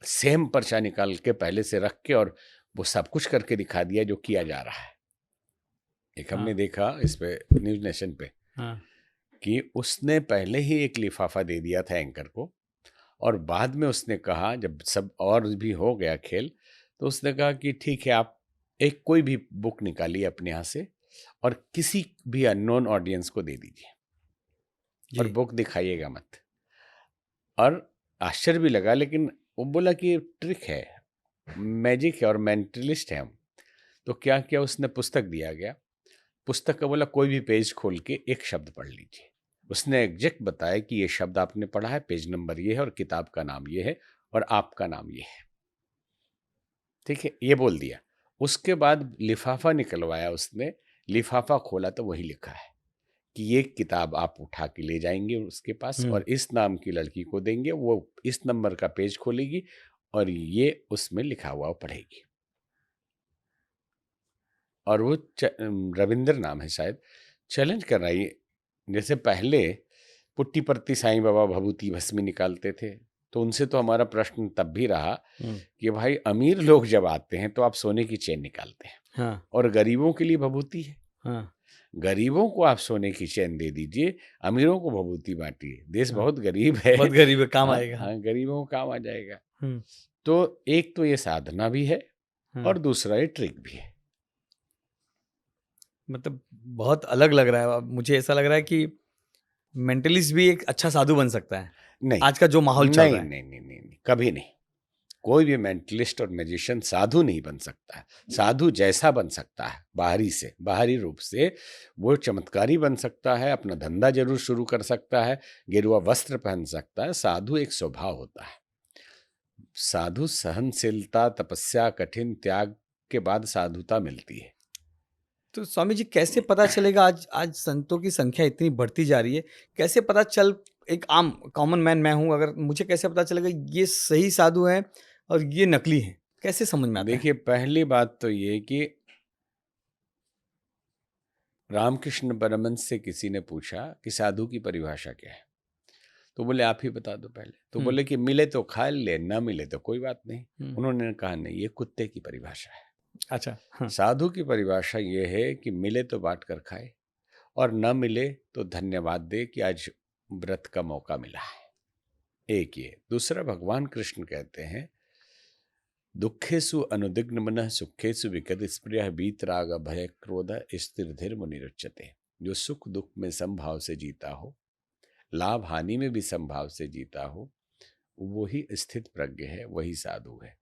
सेम पर्चा निकाल के पहले से रख के और वो सब कुछ करके दिखा दिया जो किया जा रहा है। एक हाँ। हमने देखा इस पे न्यूज नेशन पे हाँ। कि उसने पहले ही एक लिफाफा दे दिया था एंकर को, और बाद में उसने कहा जब सब और भी हो गया खेल, तो उसने कहा कि ठीक है, आप एक कोई भी बुक निकालिए अपने यहाँ से और किसी भी अननोन ऑडियंस को दे दीजिए और जी। बुक दिखाइएगा मत। और आश्चर्य भी लगा, लेकिन वो बोला कि ये ट्रिक है, मैजिक है और मेंटलिस्ट है हम। तो क्या किया, उसने पुस्तक दिया गया, पुस्तक का बोला कोई भी पेज खोल के एक शब्द पढ़ लीजिए। उसने एग्जैक्ट बताया कि ये शब्द आपने पढ़ा है, पेज नंबर ये है और किताब का नाम ये है और आपका नाम ये है। ठीक है, ये बोल दिया। उसके बाद लिफाफा निकलवाया उसने, लिफाफा खोला तो वही लिखा है कि ये किताब आप उठा के ले जाएंगे उसके पास हुँ। और इस नाम की लड़की को देंगे, वो इस नंबर का पेज खोलेगी और ये उसमें लिखा हुआ वो पढ़ेगी। और वो रविंद्र नाम है शायद, चैलेंज कर रहा है जैसे पहले पुट्टी परती साईं बाबा भभूति भस्मी निकालते थे, तो उनसे तो हमारा प्रश्न तब भी रहा हुँ। कि भाई अमीर लोग जब आते हैं तो आप सोने की चेन निकालते हैं हाँ। और गरीबों के लिए भभूति है। हाँ। गरीबों को आप सोने की चैन दे दीजिए, अमीरों को भभूति बांटिए। देश हाँ। बहुत गरीब है। बहुत गरीब है, काम हाँ आएगा। हाँ, गरीबों को काम आ जाएगा। हुँ। तो एक तो ये साधना भी है हाँ। और दूसरा ये ट्रिक भी है। मतलब बहुत अलग लग रहा है। अब मुझे ऐसा लग रहा है कि मेंटलिस्ट भी एक अच्छा साधु बन सकता है, नहीं आज का जो माहौल चल नहीं रहा है। नहीं नहीं नहीं, नहीं कभी नहीं। कोई भी मेंटलिस्ट और मैजिशियन साधु नहीं बन सकता है। साधु जैसा बन सकता है, बाहरी से, बाहरी रूप से वो चमत्कारी बन सकता है, अपना धंधा जरूर शुरू कर सकता है, गेरुआ वस्त्र पहन सकता है। साधु एक स्वभाव होता है। साधु सहनशीलता, तपस्या, कठिन त्याग के बाद साधुता मिलती है। तो स्वामी जी कैसे पता चलेगा, आज आज संतों की संख्या इतनी बढ़ती जा रही है, कैसे पता चल, एक आम कॉमन मैन मैं हूँ, अगर मुझे कैसे पता चलेगा ये सही साधु हैं और ये नकली हैं? कैसे समझ में आता है? देखिए, पहली बात तो ये कि रामकृष्ण परमहंस से किसी ने पूछा कि साधु की परिभाषा क्या है, तो बोले आप ही बता दो पहले। तो हुँ। बोले कि मिले तो खा ले, ना मिले तो कोई बात नहीं। हुँ। उन्होंने कहा नहीं, ये कुत्ते की परिभाषा है। अच्छा। हाँ। साधु की परिभाषा ये है कि मिले तो बांट कर खाए और न मिले तो धन्यवाद दे कि आज व्रत का मौका मिला है। एक ये। दूसरा, भगवान कृष्ण कहते हैं दुखेसु अनुदिग्न मनः सुखेसु विगत स्पृह वीतराग भय क्रोध स्थिर धीर मुनिरुच्यते। जो सुख दुख में समभाव से जीता हो, लाभ हानि में भी समभाव से जीता हो, वही स्थित प्रज्ञ है, वही साधु है।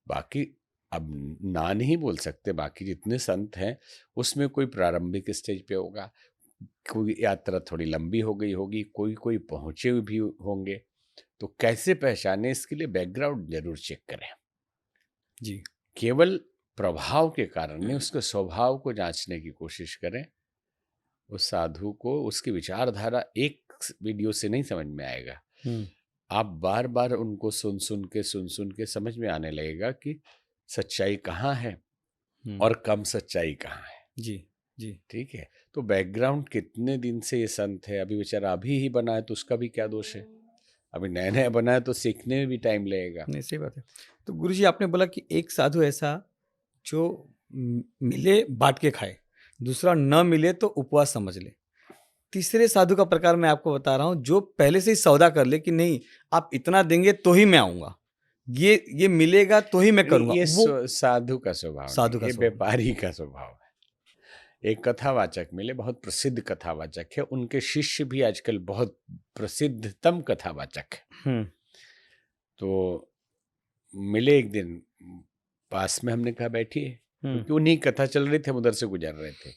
बाकी अब ना नहीं बोल सकते, बाकी जितने संत हैं उसमें कोई प्रारंभिक स्टेज पे होगा, कोई यात्रा थोड़ी लंबी हो गई होगी, कोई कोई पहुंचे हुए भी होंगे। तो कैसे पहचाने, इसके लिए बैकग्राउंड जरूर चेक करें। जी। केवल प्रभाव के कारण नहीं, उसके स्वभाव को जांचने की कोशिश करें। उस साधु को उसकी विचारधारा एक वीडियो से नहीं समझ में आएगा। हुँ। आप बार बार उनको सुन सुन के समझ में आने लगेगा कि सच्चाई कहाँ है हुँ। और कम सच्चाई कहाँ है। जी। जी। ठीक है, तो बैकग्राउंड कितने दिन से ये संत है, अभी बेचारा अभी ही बना है तो उसका भी क्या दोष है। अभी नया नया बना है तो सीखने में भी टाइम लगेगा। नहीं, सही बात है। तो गुरुजी आपने बोला कि एक साधु ऐसा जो मिले बाँट के खाए, दूसरा न मिले तो उपवास समझ ले। तीसरे साधु का प्रकार मैं आपको बता रहा हूँ, जो पहले से ही सौदा कर ले कि नहीं, आप इतना देंगे तो ही मैं आऊँगा। ये मिलेगा तो ही मैं करूंगा। ये वो साधु का स्वभाव साधु नहीं, का ये स्वभाव। व्यापारी का स्वभाव है। एक कथावाचक मिले, बहुत प्रसिद्ध कथावाचक है, उनके शिष्य भी आजकल बहुत प्रसिद्धतम कथावाचक है। हम्म। तो मिले एक दिन, पास में, हमने कहा बैठिए, हम्म। क्योंकि उन्हीं कथा चल रही थी, हम उधर से गुजर रहे थे।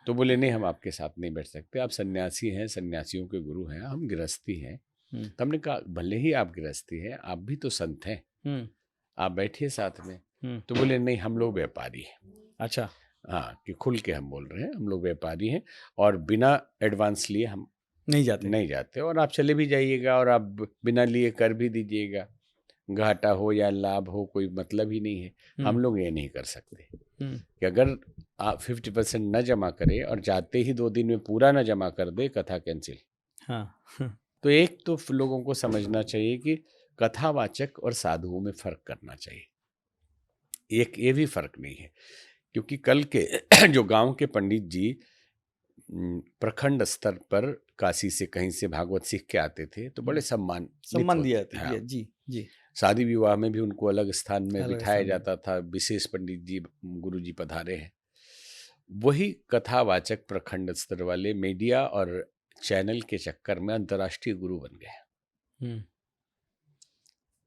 तो बोले नहीं, हम आपके साथ नहीं बैठ सकते, आप सन्यासी हैं, सन्यासियों के गुरु हैं, हम गृहस्थी हैं। हम्म। तो हमने कहा भले ही आप गृहस्थी हैं, आप भी तो संत हैं, हम्म। आप बैठिए साथ में। हम्म। तो बोले नहीं, हम लोग व्यापारी हैं। अच्छा। हाँ, कि खुल के हम बोल रहे हैं, हम लोग व्यापारी हैं और बिना एडवांस लिए हम नहीं जाते। नहीं जाते, और आप चले भी जाइएगा और आप बिना लिए कर भी दीजिएगा, घाटा हो या लाभ हो, कोई मतलब ही नहीं है। हम लोग ये नहीं कर सकते हम्म। कि अगर आप 50% न जमा करें और जाते ही 2 दिन में पूरा न जमा कर दे, कथा कैंसिल। हाँ। तो एक तो लोगों को समझना चाहिए कि कथावाचक और साधुओं में फर्क करना चाहिए। एक ये भी फर्क नहीं है, क्योंकि कल के जो गांव के पंडित जी प्रखंड स्तर पर काशी से कहीं से भागवत सीख के आते थे, तो बड़े सम्मानित सम्मान दिया होते। था, हाँ, जी जी। शादी विवाह में भी उनको अलग स्थान में अलग बिठाया स्थान में। जाता था, विशेष पंडित जी गुरु जी पधारे हैं। वही कथावाचक प्रखंड स्तर वाले मीडिया और चैनल के चक्कर में अंतर्राष्ट्रीय गुरु बन गए। हम्म।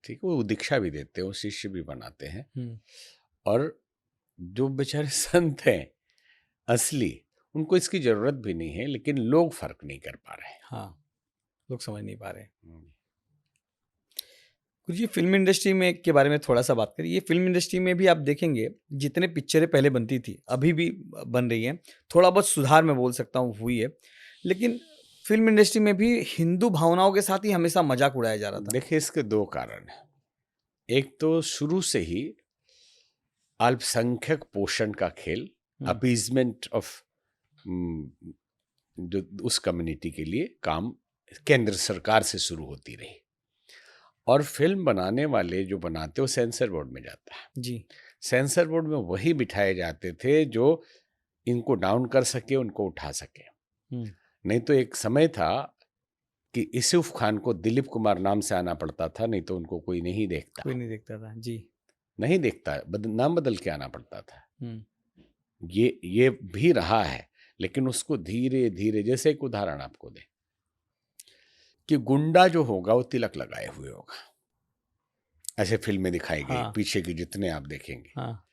ठीक है, वो दीक्षा भी देते हैं, वो शिष्य भी बनाते हैं। हम्म। और जो बेचारे संत हैं असली, उनको इसकी जरूरत भी नहीं है, लेकिन लोग फर्क नहीं कर पा रहे हैं। हाँ, लोग समझ नहीं पा रहे। हम्म। कुछ ये फिल्म इंडस्ट्री में के बारे में थोड़ा सा बात करें। ये फिल्म इंडस्ट्री में भी आप देखेंगे, जितने पिक्चरें पहले बनती थी अभी भी बन रही हैं, थोड़ा बहुत सुधार मैं बोल सकता हूँ हुई है, लेकिन फिल्म इंडस्ट्री में भी हिंदू भावनाओं के साथ ही हमेशा मजाक उड़ाया जा रहा था। देखिए, इसके 2 कारण हैं। एक तो शुरू से ही अल्पसंख्यक पोषण का खेल, अपीजमेंट ऑफ जो उस कम्युनिटी के लिए काम केंद्र सरकार से शुरू होती रही, और फिल्म बनाने वाले जो बनाते, वो सेंसर बोर्ड में जाता है। जी। सेंसर बोर्ड में वही बिठाए जाते थे जो इनको डाउन कर सके, उनको उठा सके। नहीं तो एक समय था कि यूसुफ खान को दिलीप कुमार नाम से आना पड़ता था, नहीं तो उनको कोई नहीं देखता। कोई नहीं देखता था, जी। नहीं देखता, नाम बदल के आना पड़ता था। हम्म। ये भी रहा है, लेकिन उसको धीरे धीरे, जैसे एक उदाहरण आपको दे कि गुंडा जो होगा वो तिलक लगाए हुए होगा, ऐसे फिल्में दिखाई गई हाँ। पीछे की जितने आप देखेंगे। हाँ।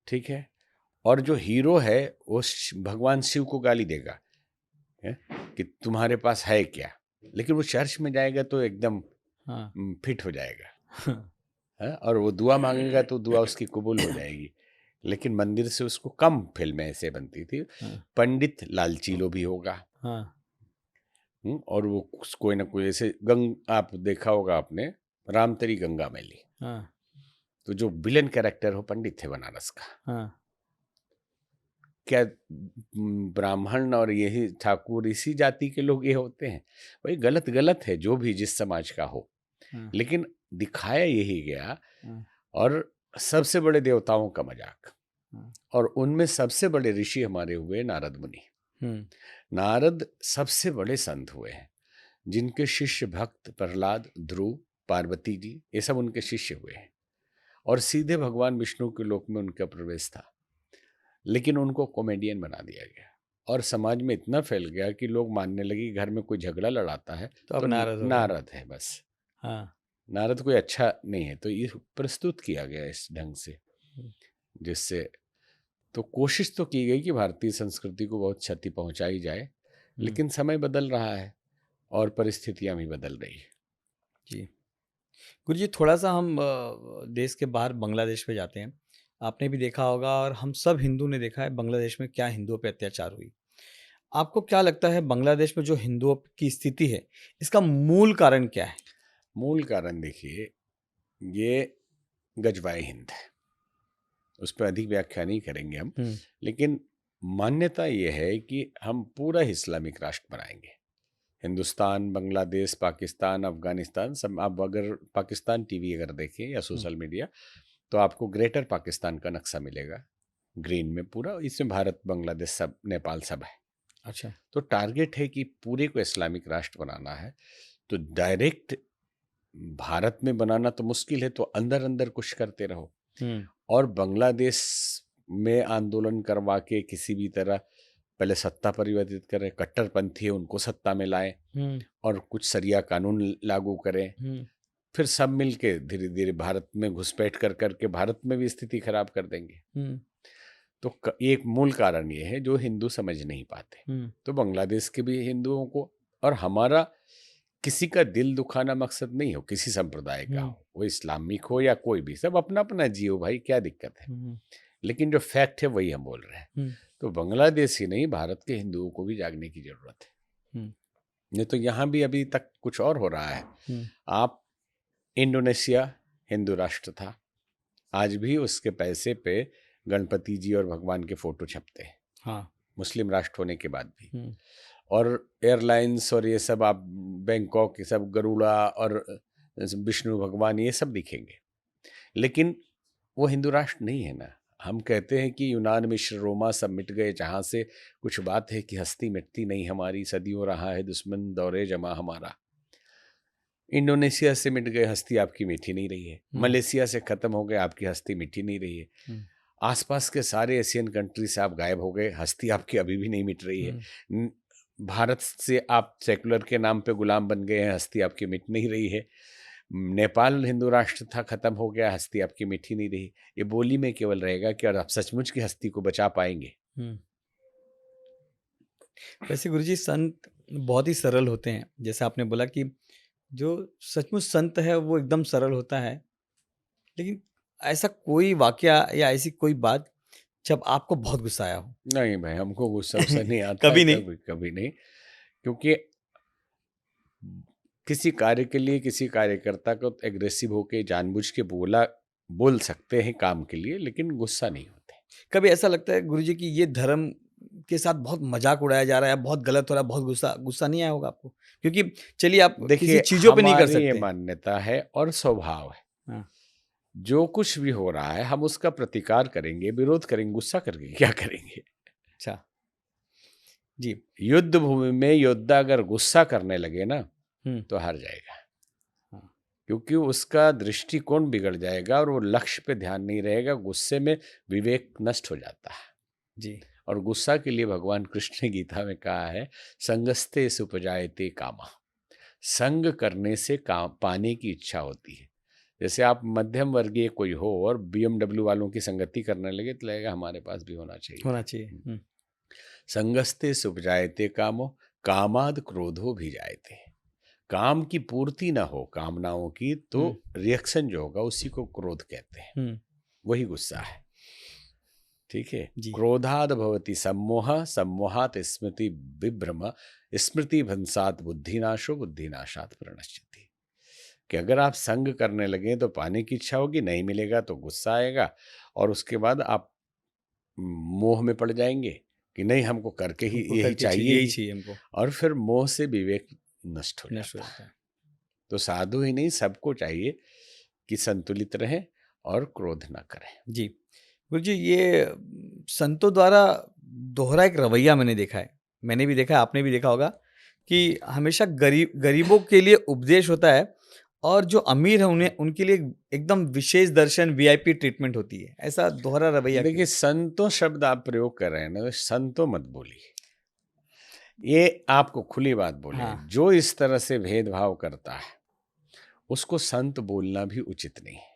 ठीक है, और जो हीरो है वो भगवान शिव को गाली देगा, है? कि तुम्हारे पास है क्या, लेकिन वो चर्च में जाएगा तो एकदम हाँ। फिट हो जाएगा, है? और वो दुआ मांगेगा तो दुआ उसकी कबूल हो जाएगी। लेकिन मंदिर से उसको कम फिल्में ऐसे बनती थी। हाँ। पंडित लालचीलो भी होगा, हाँ। और वो कोई ना कोई ऐसे आप देखा होगा आपने, राम तेरी गंगा मैली, हाँ। तो जो विलेन कैरेक्टर हो पंडित थे बनारस का। हाँ। क्या ब्राह्मण और यही ठाकुर इसी जाति के लोग ये होते हैं? भाई गलत गलत है, जो भी जिस समाज का हो, हाँ। लेकिन दिखाया यही गया। हाँ। और सबसे बड़े देवताओं का मजाक, हाँ। और उनमें सबसे बड़े ऋषि हमारे हुए नारद मुनि। नारद सबसे बड़े संत हुए हैं, जिनके शिष्य भक्त प्रहलाद, ध्रुव, पार्वती जी, ये सब उनके शिष्य हुए हैं, और सीधे भगवान विष्णु के लोक में उनका प्रवेश था। लेकिन उनको कॉमेडियन बना दिया गया, और समाज में इतना फैल गया कि लोग मानने लगे घर में कोई झगड़ा लड़ाता है तो अब नारद हो गए। नारद है बस। हाँ। नारद कोई अच्छा नहीं है। तो ये प्रस्तुत किया गया इस ढंग से, जिससे तो कोशिश तो की गई कि भारतीय संस्कृति को बहुत क्षति पहुंचाई जाए, लेकिन समय बदल रहा है और परिस्थितियां भी बदल रही है। जी। गुरु जी, थोड़ा सा हम देश के बाहर बांग्लादेश पे जाते हैं। आपने भी देखा होगा और हम सब हिंदू ने देखा है बांग्लादेश में क्या हिंदुओं पे अत्याचार हुई। आपको क्या लगता है बांग्लादेश में जो हिंदुओं की स्थिति है, इसका मूल कारण क्या है? मूल कारण देखिए, ये गजवाए हिंद है, उस पर अधिक व्याख्या नहीं करेंगे हम, लेकिन मान्यता ये है कि हम पूरा इस्लामिक राष्ट्र बनाएंगे। हिंदुस्तान, बांग्लादेश, पाकिस्तान, अफगानिस्तान, सब। आप अगर पाकिस्तान टीवी अगर देखें या सोशल मीडिया, तो आपको ग्रेटर पाकिस्तान का नक्शा मिलेगा, ग्रीन में पूरा। इसमें भारत, बांग्लादेश, सब, नेपाल सब है। अच्छा। तो टारगेट है कि पूरे को इस्लामिक राष्ट्र बनाना है। तो डायरेक्ट भारत में बनाना तो मुश्किल है, तो अंदर अंदर कुछ करते रहो। हम्म और बांग्लादेश में आंदोलन करवा के किसी भी तरह पहले सत्ता परिवर्तित करें, कट्टरपंथी है उनको सत्ता में लाएं हम्म और कुछ शरिया कानून लागू करें, हम्म फिर सब मिलके धीरे धीरे भारत में घुसपैठ कर करके भारत में भी स्थिति खराब कर देंगे। हम्म तो एक मूल कारण ये है जो हिंदू समझ नहीं पाते। हम्म तो बांग्लादेश के भी हिंदुओं को, और हमारा किसी का दिल दुखाना मकसद नहीं हो, किसी संप्रदाय का हम्म हो, वो इस्लामिक हो या कोई भी, सब अपना अपना जियो भाई, क्या दिक्कत है। हम्म लेकिन जो फैक्ट है वही हम बोल रहे हैं। हम्म तो बांग्लादेश ही नहीं, भारत के हिंदुओं को भी जागने की जरूरत है। हम्म नहीं तो यहाँ भी अभी तक कुछ और हो रहा है। हम्म आप, इंडोनेशिया हिंदू राष्ट्र था, आज भी उसके पैसे पे गणपति जी और भगवान के फोटो छपते हैं, हाँ मुस्लिम राष्ट्र होने के बाद भी। हम्म और एयरलाइंस और ये सब, आप बैंकॉक, ये सब गरुड़ा और विष्णु भगवान ये सब दिखेंगे, लेकिन वो हिंदू राष्ट्र नहीं है ना। हम कहते हैं कि यूनान, मिस्र, रोमा सब मिट गए, जहाँ से कुछ बात है कि हस्ती मिटती नहीं हमारी, सदियों रहा है दुश्मन दौरे जमा हमारा। इंडोनेशिया से मिट गए, हस्ती आपकी मीठी नहीं रही है। मलेशिया से खत्म हो गए, आपकी हस्ती मीठी नहीं रही है। हम्म आसपास के सारे एशियन कंट्री से आप गायब हो गए, हस्ती आपकी अभी भी नहीं मिट रही है। भारत से आप सेकुलर के नाम पे गुलाम बन गए हैं, हस्ती आपकी मिट नहीं रही है। नेपाल हिंदू राष्ट्र था, खत्म हो गया, हस्ती आपकी मिठी नहीं रही। ये बोली में केवल रहेगा कि और आप सचमुच की हस्ती को बचा पाएंगे। हम्म। वैसे गुरुजी संत बहुत ही सरल होते हैं, जैसे आपने बोला कि जो सचमुच संत है वो एकदम सरल होता है, लेकिन ऐसा कोई वाकया या ऐसी कोई बात जब आपको बहुत गुस्सा आया हो? नहीं भाई, हमको गुस्सा वुस्सा नहीं आता है, कभी नहीं? कभी कभी नहीं। क्योंकि किसी कार्य के लिए किसी कार्यकर्ता को एग्रेसिव होके जानबूझ के बोल सकते हैं काम के लिए, लेकिन गुस्सा नहीं होते। कभी ऐसा लगता है गुरुजी कि ये धर्म के साथ बहुत मजाक उड़ाया जा रहा है, बहुत गलत हो रहा है, बहुत गुस्सा गुस्सा नहीं आया होगा आपको? क्योंकि चलिए आप किसी देखिए, चीजों पे नहीं कर हमारी ये सकते। मान्यता है और स्वभाव है, हाँ, जो कुछ भी हो रहा है हम उसका प्रतिकार करेंगे, विरोध करेंगे, गुस्सा करके क्या करेंगे। अच्छा जी। युद्ध भूमि में योद्धा अगर गुस्सा करने लगे ना, हम्म तो हार जाएगा, हाँ, क्योंकि उसका दृष्टिकोण बिगड़ जाएगा और वो लक्ष्य पे ध्यान नहीं रहेगा। गुस्से में विवेक नष्ट हो जाता है। जी। और गुस्सा के लिए भगवान कृष्ण ने गीता में कहा है, संगस्ते सुपजायते कामा, संग करने से काम पाने की इच्छा होती है। जैसे आप मध्यम वर्गीय कोई हो और BMW वालों की संगति करने लगे, तो लगेगा हमारे पास भी होना चाहिए। होना चाहिए। संगस्ते सुपजायते कामो, कामाद क्रोधो भी जायते। काम की पूर्ति ना हो कामनाओं की, तो हम्म रिएक्शन जो होगा उसी को क्रोध कहते हैं, हम्म वही गुस्सा है। ठीक है। जी। क्रोधाद भवति सम्मोह, सम्मोहात स्मृति विभ्रम, स्मृति भंसात बुद्धिनाशो, बुद्धिनाशात प्रणश्यति। कि अगर आप संग करने लगे तो पाने की इच्छा होगी, नहीं मिलेगा तो गुस्सा आएगा, और उसके बाद आप मोह में पड़ जाएंगे कि नहीं, हमको करके ही हमको यही करके चाहिए यही ही, चाहिए हमको। और फिर मोह से विवेक नष्ट हो नष्ट हो जाता है। जाता है। तो साधु ही नहीं, सबको चाहिए कि संतुलित रहें और क्रोध ना करें। जी। गुरुजी ये संतों द्वारा दोहरा एक रवैया मैंने देखा है, मैंने भी देखा है, आपने भी देखा होगा कि हमेशा गरीबों के लिए उपदेश होता है और जो अमीर है उन्हें उनके लिए एकदम विशेष दर्शन वीआईपी ट्रीटमेंट होती है। ऐसा दोहरा रवैया क्यों? देखिए, संतो शब्द आप प्रयोग कर रहे हैं ना, तो संतो मत बोलिए, ये आपको खुली बात बोले। हाँ। जो इस तरह से भेदभाव करता है उसको संत बोलना भी उचित नहीं है।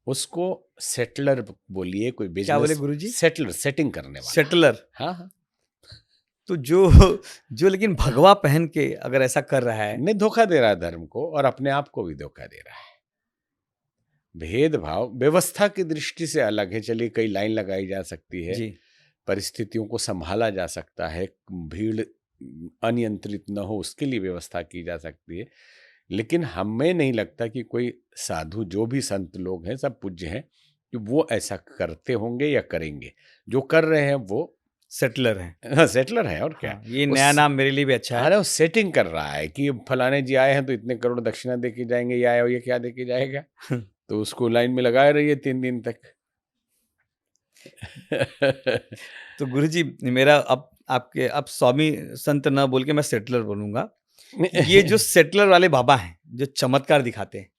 उसको सेटलर बोलिए, कोई क्या बोले बिजनेस गुरुजी? सेटलर, सेटिंग करने वाला। सेटलर। हाँ हाँ। तो जो जो लेकिन भगवा पहन के अगर ऐसा कर रहा है। नहीं, धोखा दे रहा है धर्म को और अपने आप को भी धोखा दे रहा है। भेदभाव व्यवस्था की दृष्टि से अलग है, चलिए कई लाइन लगाई जा सकती है, जी। परिस्थितियों को संभाला जा सकता है, भीड़ अनियंत्रित न हो उसके लिए व्यवस्था की जा सकती है। लेकिन हमें नहीं लगता कि कोई साधु, जो भी संत लोग हैं सब पूज्य हैं, कि वो ऐसा करते होंगे या करेंगे। जो कर रहे हैं वो सेटलर है। सेटलर है, और क्या। हाँ, ये उस नया नाम मेरे लिए भी अच्छा है। अरे वो सेटिंग कर रहा है कि फलाने जी आए हैं तो इतने करोड़ दक्षिणा दे के जाएंगे, ये आया हो ये क्या दे के जाएगा, तो उसको लाइन में लगाए रहिए 3 दिन तक। तो गुरुजी मेरा अब आपके अब स्वामी संत ना बोल के मैं सेटलर बोलूंगा। ये जो सेटलर वाले बाबा हैं, जो चमत्कार दिखाते हैं,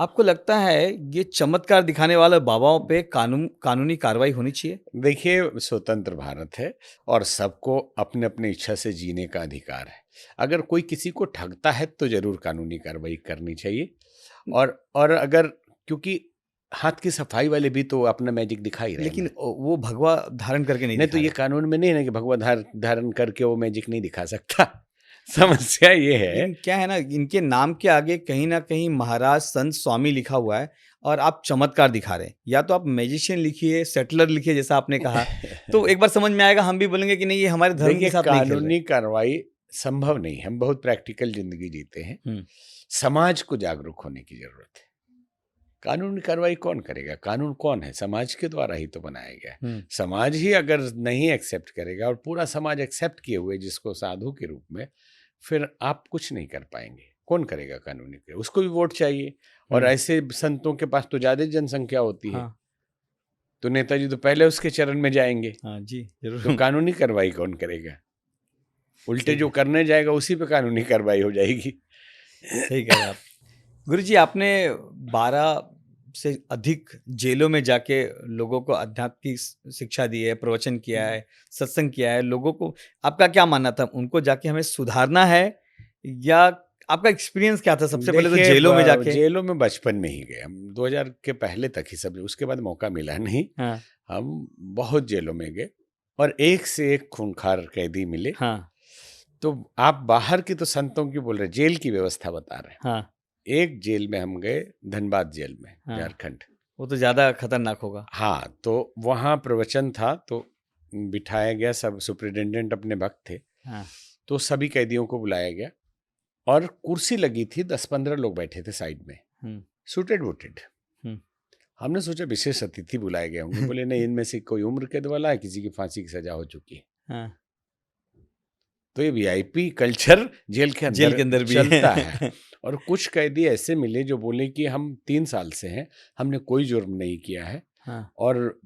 आपको लगता है ये चमत्कार दिखाने वाले बाबाओं पे कानूनी कार्रवाई होनी चाहिए? देखिए, स्वतंत्र भारत है और सबको अपने अपने इच्छा से जीने का अधिकार है। अगर कोई किसी को ठगता है तो जरूर कानूनी कार्रवाई करनी चाहिए। और अगर, क्योंकि हाथ की सफाई वाले भी तो अपना मैजिक दिखा ही रहे हैं लेकिन ना। वो भगवा धारण करके नहीं नहीं दिखा तो ये रहे। कानून में नहीं है ना कि भगवा धारण करके वो मैजिक नहीं दिखा सकता। समस्या ये है। लेकिन क्या है ना, इनके नाम के आगे कहीं ना कहीं महाराज संत स्वामी लिखा हुआ है और आप चमत्कार दिखा रहे हैं। या तो आप मैजिशियन लिखिए, सेटलर लिखिए जैसा आपने कहा, तो एक बार समझ में आएगा, हम भी बोलेंगे कि नहीं, ये हमारे धर्म के देखिए, साथ नहीं खेल रहे। कानूनी कार्रवाई संभव नहीं है। हम बहुत प्रैक्टिकल जिंदगी जीते हैं। समाज को जागरूक होने की जरूरत है। कानूनी कार्रवाई कौन करेगा? कानून कौन है? समाज के द्वारा ही तो बनाया गया है। समाज ही अगर नहीं एक्सेप्ट करेगा, और पूरा समाज एक्सेप्ट किए हुए जिसको साधु के रूप में, फिर आप कुछ नहीं कर पाएंगे। कौन करेगा कानूनी कार्रवाई? उसको भी वोट चाहिए, और ऐसे संतों के पास तो ज्यादा जनसंख्या होती है। तो नेताजी तो पहले उसके चरण में जाएंगे। हाँ जी, जरूर। तो कानूनी कार्रवाई कौन करेगा? उल्टे जो करने जाएगा उसी पे कानूनी कार्रवाई हो जाएगी। सही कह रहे हैं आप। गुरुजी, आपने 12 से अधिक जेलों में जाके लोगों को आध्यात्मिक शिक्षा दी है, प्रवचन किया है, सत्संग किया है। लोगों को आपका क्या मानना था? उनको जाके हमें सुधारना है, या आपका एक्सपीरियंस क्या था सबसे पहले तो देखिए, जेलों में जाके? जेलों में बचपन में ही गए हम। 2000 के पहले तक ही सब, उसके बाद मौका मिला नहीं। हाँ, हम बहुत जेलों में गए और एक से एक खूंखार कैदी मिले। हाँ, तो आप बाहर की तो संतों की बोल रहे, जेल की व्यवस्था बता रहे हैं। हाँ, एक जेल में हम गए, धनबाद जेल में, हाँ। झारखंड। वो तो ज्यादा खतरनाक होगा। हाँ, तो वहाँ प्रवचन था, तो बिठाया गया। सब सुपरिटेंडेंट अपने भक्त थे, हाँ, तो सभी कैदियों को बुलाया गया और कुर्सी लगी थी, 10-15 लोग बैठे थे साइड में, सूटेड वुटेड। हमने सोचा विशेष अतिथि बुलाए गए होंगे। बोले नहीं, इनमें से कोई उम्र कैद वाला है, किसी की फांसी की सजा हो चुकी है। हाँ, तो ये वीआईपी कल्चर जेल के अंदर भी चलता है। और कुछ कैदी ऐसे मिले जो बोले कि हम 3 साल से हैं, हमने कोई जुर्म नहीं किया है। हाँ, और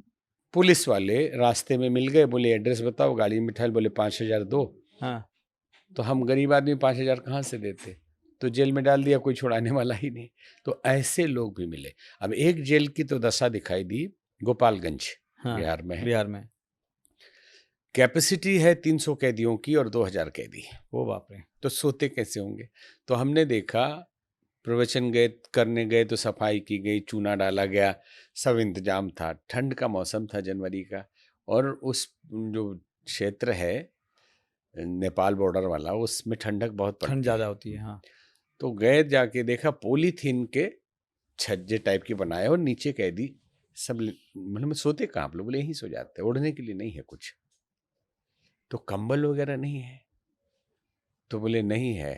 पुलिस वाले रास्ते में मिल गए, बोले एड्रेस बताओ, गाड़ी में बिठाए, बोले 5,000 दो। हाँ, तो हम गरीब आदमी 5,000 कहाँ से देते? तो जेल में डाल दिया, कोई छुड़ाने वाला ही नहीं। तो ऐसे लोग भी मिले। अब एक जेल की तो दशा दिखाई दी, गोपालगंज, हाँ, बिहार में है। बिहार में। कैपेसिटी है 300 कैदियों की और 2,000 कैदी। ओ बाप रे! तो सोते कैसे होंगे? तो हमने देखा, प्रवचन करने गए तो सफाई की गई, चूना डाला गया, सब इंतजाम था। ठंड का मौसम था, जनवरी का, और उस जो क्षेत्र है नेपाल बॉर्डर वाला, उसमें ठंडक बहुत ठंड पड़ती ज्यादा है। होती है। हाँ, तो गए, जाके देखा पॉलीथीन के छज्जे टाइप के बनाए, और नीचे कैदी सब मतलब सोते कहाँ आप लोग? बोले यहीं सो जाते, ओढ़ने के लिए नहीं है कुछ। तो कंबल वगैरह नहीं है? तो बोले नहीं है।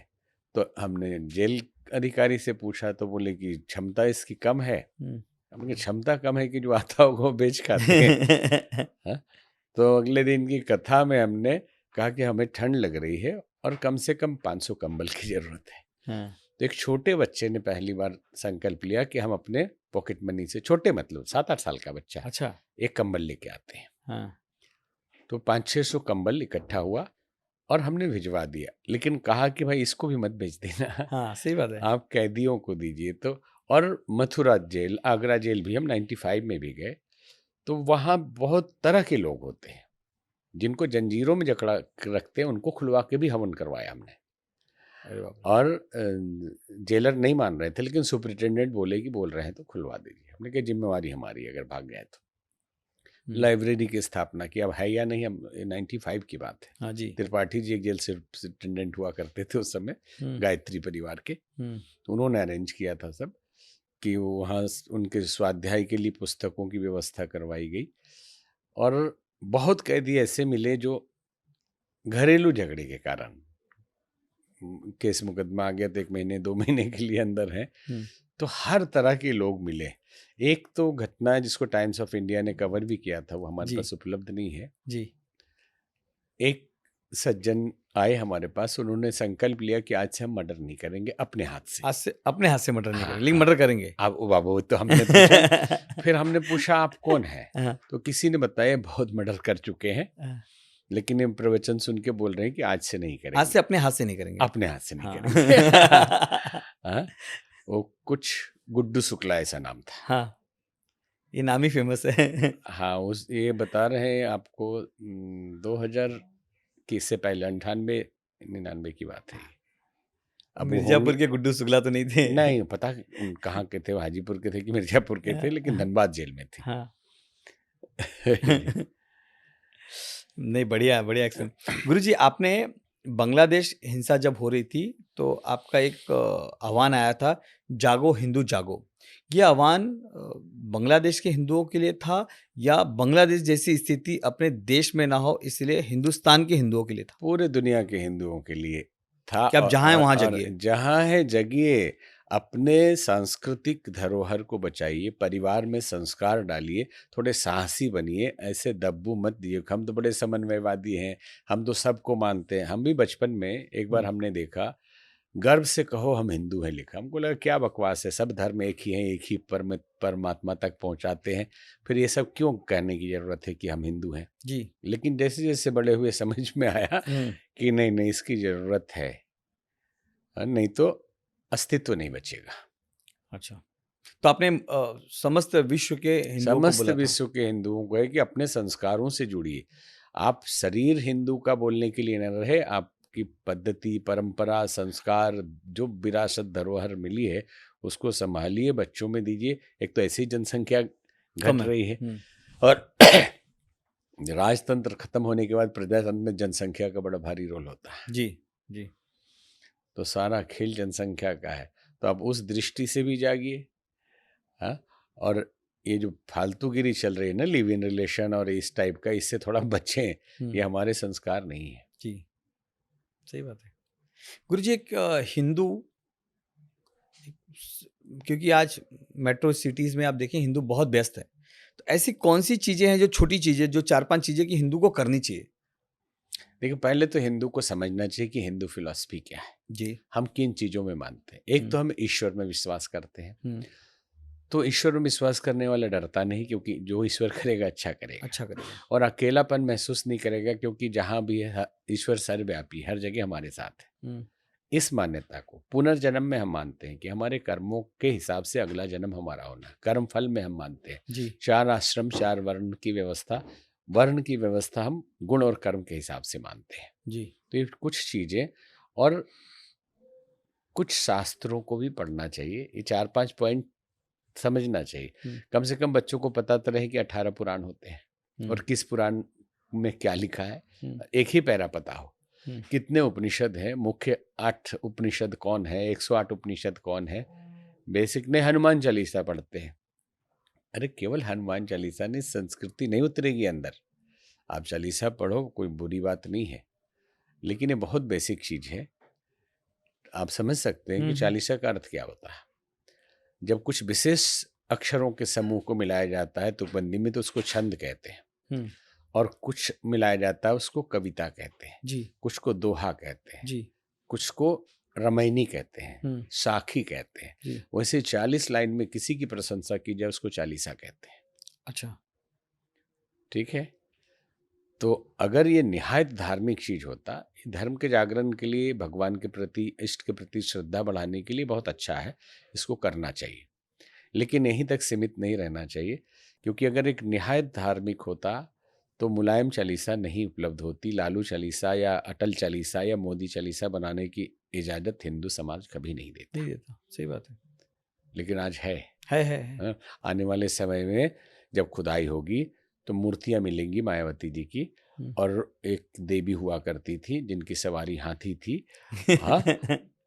तो हमने जेल अधिकारी से पूछा, तो बोले कि क्षमता इसकी कम है। हमने क्षमता कम है कि जो आता होगा वो बेच खाते हैं। हाँ? तो अगले दिन की कथा में हमने कहा कि हमें ठंड लग रही है और कम से कम 500 कंबल की जरूरत है। हाँ, तो एक छोटे बच्चे ने पहली बार संकल्प लिया कि हम अपने पॉकेट मनी से, छोटे मतलब 7-8 साल का बच्चा, अच्छा, एक कंबल लेके आते हैं। हाँ, तो 500-600 कंबल इकट्ठा हुआ और हमने भिजवा दिया, लेकिन कहा कि भाई इसको भी मत बेच देना। हाँ, सही बात है। आप कैदियों को दीजिए। तो और मथुरा जेल, आगरा जेल भी हम 95 में भी गए, तो वहाँ बहुत तरह के लोग होते हैं। जिनको जंजीरों में जकड़ा रखते हैं उनको खुलवा के भी हवन करवाया हमने। अरे बाप रे! और जेलर नहीं मान रहे थे, लेकिन सुपरिटेंडेंट बोले कि बोल रहे हैं तो खुलवा दीजिए। हमने कहा जिम्मेवारी हमारी है, अगर भाग गए तो। लाइब्रेरी की स्थापना की, अब है या नहीं, हम 95 की बात है। हाँ जी। त्रिपाठी जी एक जेल सुपरिटेंडेंट हुआ करते थे उस समय, गायत्री परिवार के। तो उन्होंने अरेंज किया था सब, कि वहाँ उनके स्वाध्याय के लिए पुस्तकों की व्यवस्था करवाई गई। और बहुत कैदी ऐसे मिले जो घरेलू झगड़े के कारण केस मुकदमा आ गया, तो 1 महीने 2 महीने के लिए अंदर हैं। तो हर तरह के लोग मिले। एक तो घटना है जिसको टाइम्स ऑफ इंडिया ने कवर भी किया था, वो हमारे पास उपलब्ध नहीं है जी। एक सज्जन आए हमारे पास, उन्होंने संकल्प लिया कि आज से हम मर्डर नहीं करेंगे अपने हाथ से। आज से अपने हाथ से मर्डर नहीं हाँ, करेंगे, लेकिन मर्डर करेंगे। अब बाबू, तो हमने पूछा फिर हमने पूछा आप कौन है? हाँ, तो किसी ने बताया बहुत मर्डर कर चुके हैं, लेकिन ये प्रवचन सुन के बोल रहे हैं कि आज से नहीं आज करेंगे, से अपने हाथ से नहीं करेंगे। अपने हाथ से नहीं हाँ। करेंगे। हाँ, वो कुछ गुड्डू शुक्ला ऐसा नाम था। हाँ, ये नाम ही फेमस है। हाँ, उस ये बता रहे हैं आपको 2000 की, इससे पहले 98-99 की बात है ये। अब वो होंगे, मिर्जापुर के गुड्डू शुक्ला तो नहीं थे। नहीं पता कहाँ के थे, वो हाजीपुर के थे कि मिर्जापुर के थे, लेकिन धनबाद जेल में थे। हाँ। नहीं, बढ़िया बढ़िया एक्सप्लेन। गुरुजी, आपने बांग्लादेश हिंसा जब हो रही थी तो आपका एक आह्वान आया था, जागो हिंदू जागो। ये आह्वान बांग्लादेश के हिंदुओं के लिए था या बांग्लादेश जैसी स्थिति अपने देश में ना हो इसलिए हिंदुस्तान के हिंदुओं के लिए था? पूरे दुनिया के हिंदुओं के लिए था। कि आप जहाँ हैं वहाँ और जगिए। जहाँ है जगिए, अपने सांस्कृतिक धरोहर को बचाइए, परिवार में संस्कार डालिए, थोड़े साहसी बनिए, ऐसे दब्बू मत दिए। हम तो बड़े समन्वयवादी हैं, हम तो सबको मानते हैं। हम भी बचपन में एक बार हमने देखा, गर्व से कहो हम हिंदू हैं लिखा, हमको लगा क्या बकवास है, सब धर्म एक ही हैं, एक ही परमात्मा तक पहुंचाते हैं, फिर ये सब क्यों कहने की जरूरत है कि हम हिंदू हैं। जी। लेकिन जैसे जैसे बड़े हुए समझ में आया कि नहीं नहीं, इसकी जरूरत है, नहीं तो अस्तित्व नहीं बचेगा। अच्छा, तो आपने समस्त विश्व के हिंदुओं को समस्त बोला था। विश्व के हिंदुओं को है कि अपने संस्कारों से जुड़िए। आप शरीर हिंदू का बोलने के लिए न रहे, आपकी पद्धति, परंपरा, संस्कार, जो विरासत धरोहर मिली है उसको संभालिए, बच्चों में दीजिए। एक तो ऐसी जनसंख्या कम घट है। रही है, और राजतंत्र खत्म होने के बाद प्रजातंत्र में जनसंख्या का बड़ा भारी रोल होता है। जी जी। तो सारा खेल जनसंख्या का है, तो आप उस दृष्टि से भी जागिए। हाँ, और ये जो फालतूगिरी चल रही है ना, लिव इन रिलेशन और इस टाइप का, इससे थोड़ा बचें। ये हमारे संस्कार नहीं है। जी, सही बात है। गुरुजी, एक हिंदू, क्योंकि आज मेट्रो सिटीज में आप देखें हिंदू बहुत व्यस्त है, तो ऐसी कौन सी चीजें हैं जो छोटी चीजें, जो 4-5 चीजें कि हिंदू को करनी चाहिए? देखिए, पहले तो हिंदू को समझना चाहिए कि हिंदू फिलॉसफी क्या है, जी। हम किन चीजों में मानते हैं। एक तो हम ईश्वर में विश्वास करते हैं, हम्म, तो ईश्वर में विश्वास करने वाला डरता नहीं, क्योंकि जो ईश्वर करेगा अच्छा करेगा। अच्छा करेगा। और अकेलापन महसूस नहीं करेगा, क्योंकि जहाँ भी है ईश्वर सर्वव्यापी, हर जगह हमारे साथ है। हम्म, इस मान्यता को पुनर्जन्म में हम मानते हैं कि हमारे कर्मों के हिसाब से अगला जन्म हमारा होना, कर्म फल में हम मानते हैं। जी 4 आश्रम, 4 वर्ण की व्यवस्था, वर्ण की व्यवस्था हम गुण और कर्म के हिसाब से मानते हैं। जी। तो ये कुछ चीजें, और कुछ शास्त्रों को भी पढ़ना चाहिए, ये 4-5 पॉइंट समझना चाहिए। कम से कम बच्चों को पता तो रहे कि 18 पुराण होते हैं और किस पुराण में क्या लिखा है, एक ही पैरा पता हो। कितने उपनिषद हैं, मुख्य 8 उपनिषद कौन है, 108 उपनिषद कौन है। बेसिक ने हनुमान चालीसा पढ़ते हैं। अरे केवल हनुमान चालीसा ने संस्कृति नहीं उतरेगी अंदर। आप चालीसा पढ़ो, कोई बुरी बात नहीं है, लेकिन ये बहुत बेसिक चीज है। आप समझ सकते हैं कि चालीसा का अर्थ क्या होता है। जब कुछ विशेष अक्षरों के समूह को मिलाया जाता है तो बंदी में, तो उसको छंद कहते हैं। और कुछ मिलाया जाता है उसको कविता कहते हैं। जी कुछ को दोहा कहते हैं। जी। कुछ को रमैनी कहते हैं, हम्म, साखी कहते हैं। जी। वैसे 40 लाइन में किसी की प्रशंसा की जाए उसको चालीसा कहते हैं। अच्छा। ठीक है, तो अगर ये निहायत धार्मिक चीज होता, धर्म के जागरण के लिए, भगवान के प्रति, इष्ट के प्रति श्रद्धा बढ़ाने के लिए बहुत अच्छा है, इसको करना चाहिए। लेकिन यहीं तक सीमित नहीं रहना चाहिए, क्योंकि अगर एक निहायत धार्मिक होता तो मुलायम चालीसा नहीं उपलब्ध होती। लालू चालीसा या अटल चालीसा या मोदी चालीसा बनाने की इजाजत हिंदू समाज कभी नहीं देता। नहीं देता, सही बात है। लेकिन आज है। है। हाँ, आने वाले समय में जब खुदाई होगी तो मूर्तियां मिलेंगी मायावती जी की, और एक देवी हुआ करती थी जिनकी सवारी हाथी थी। हाँ,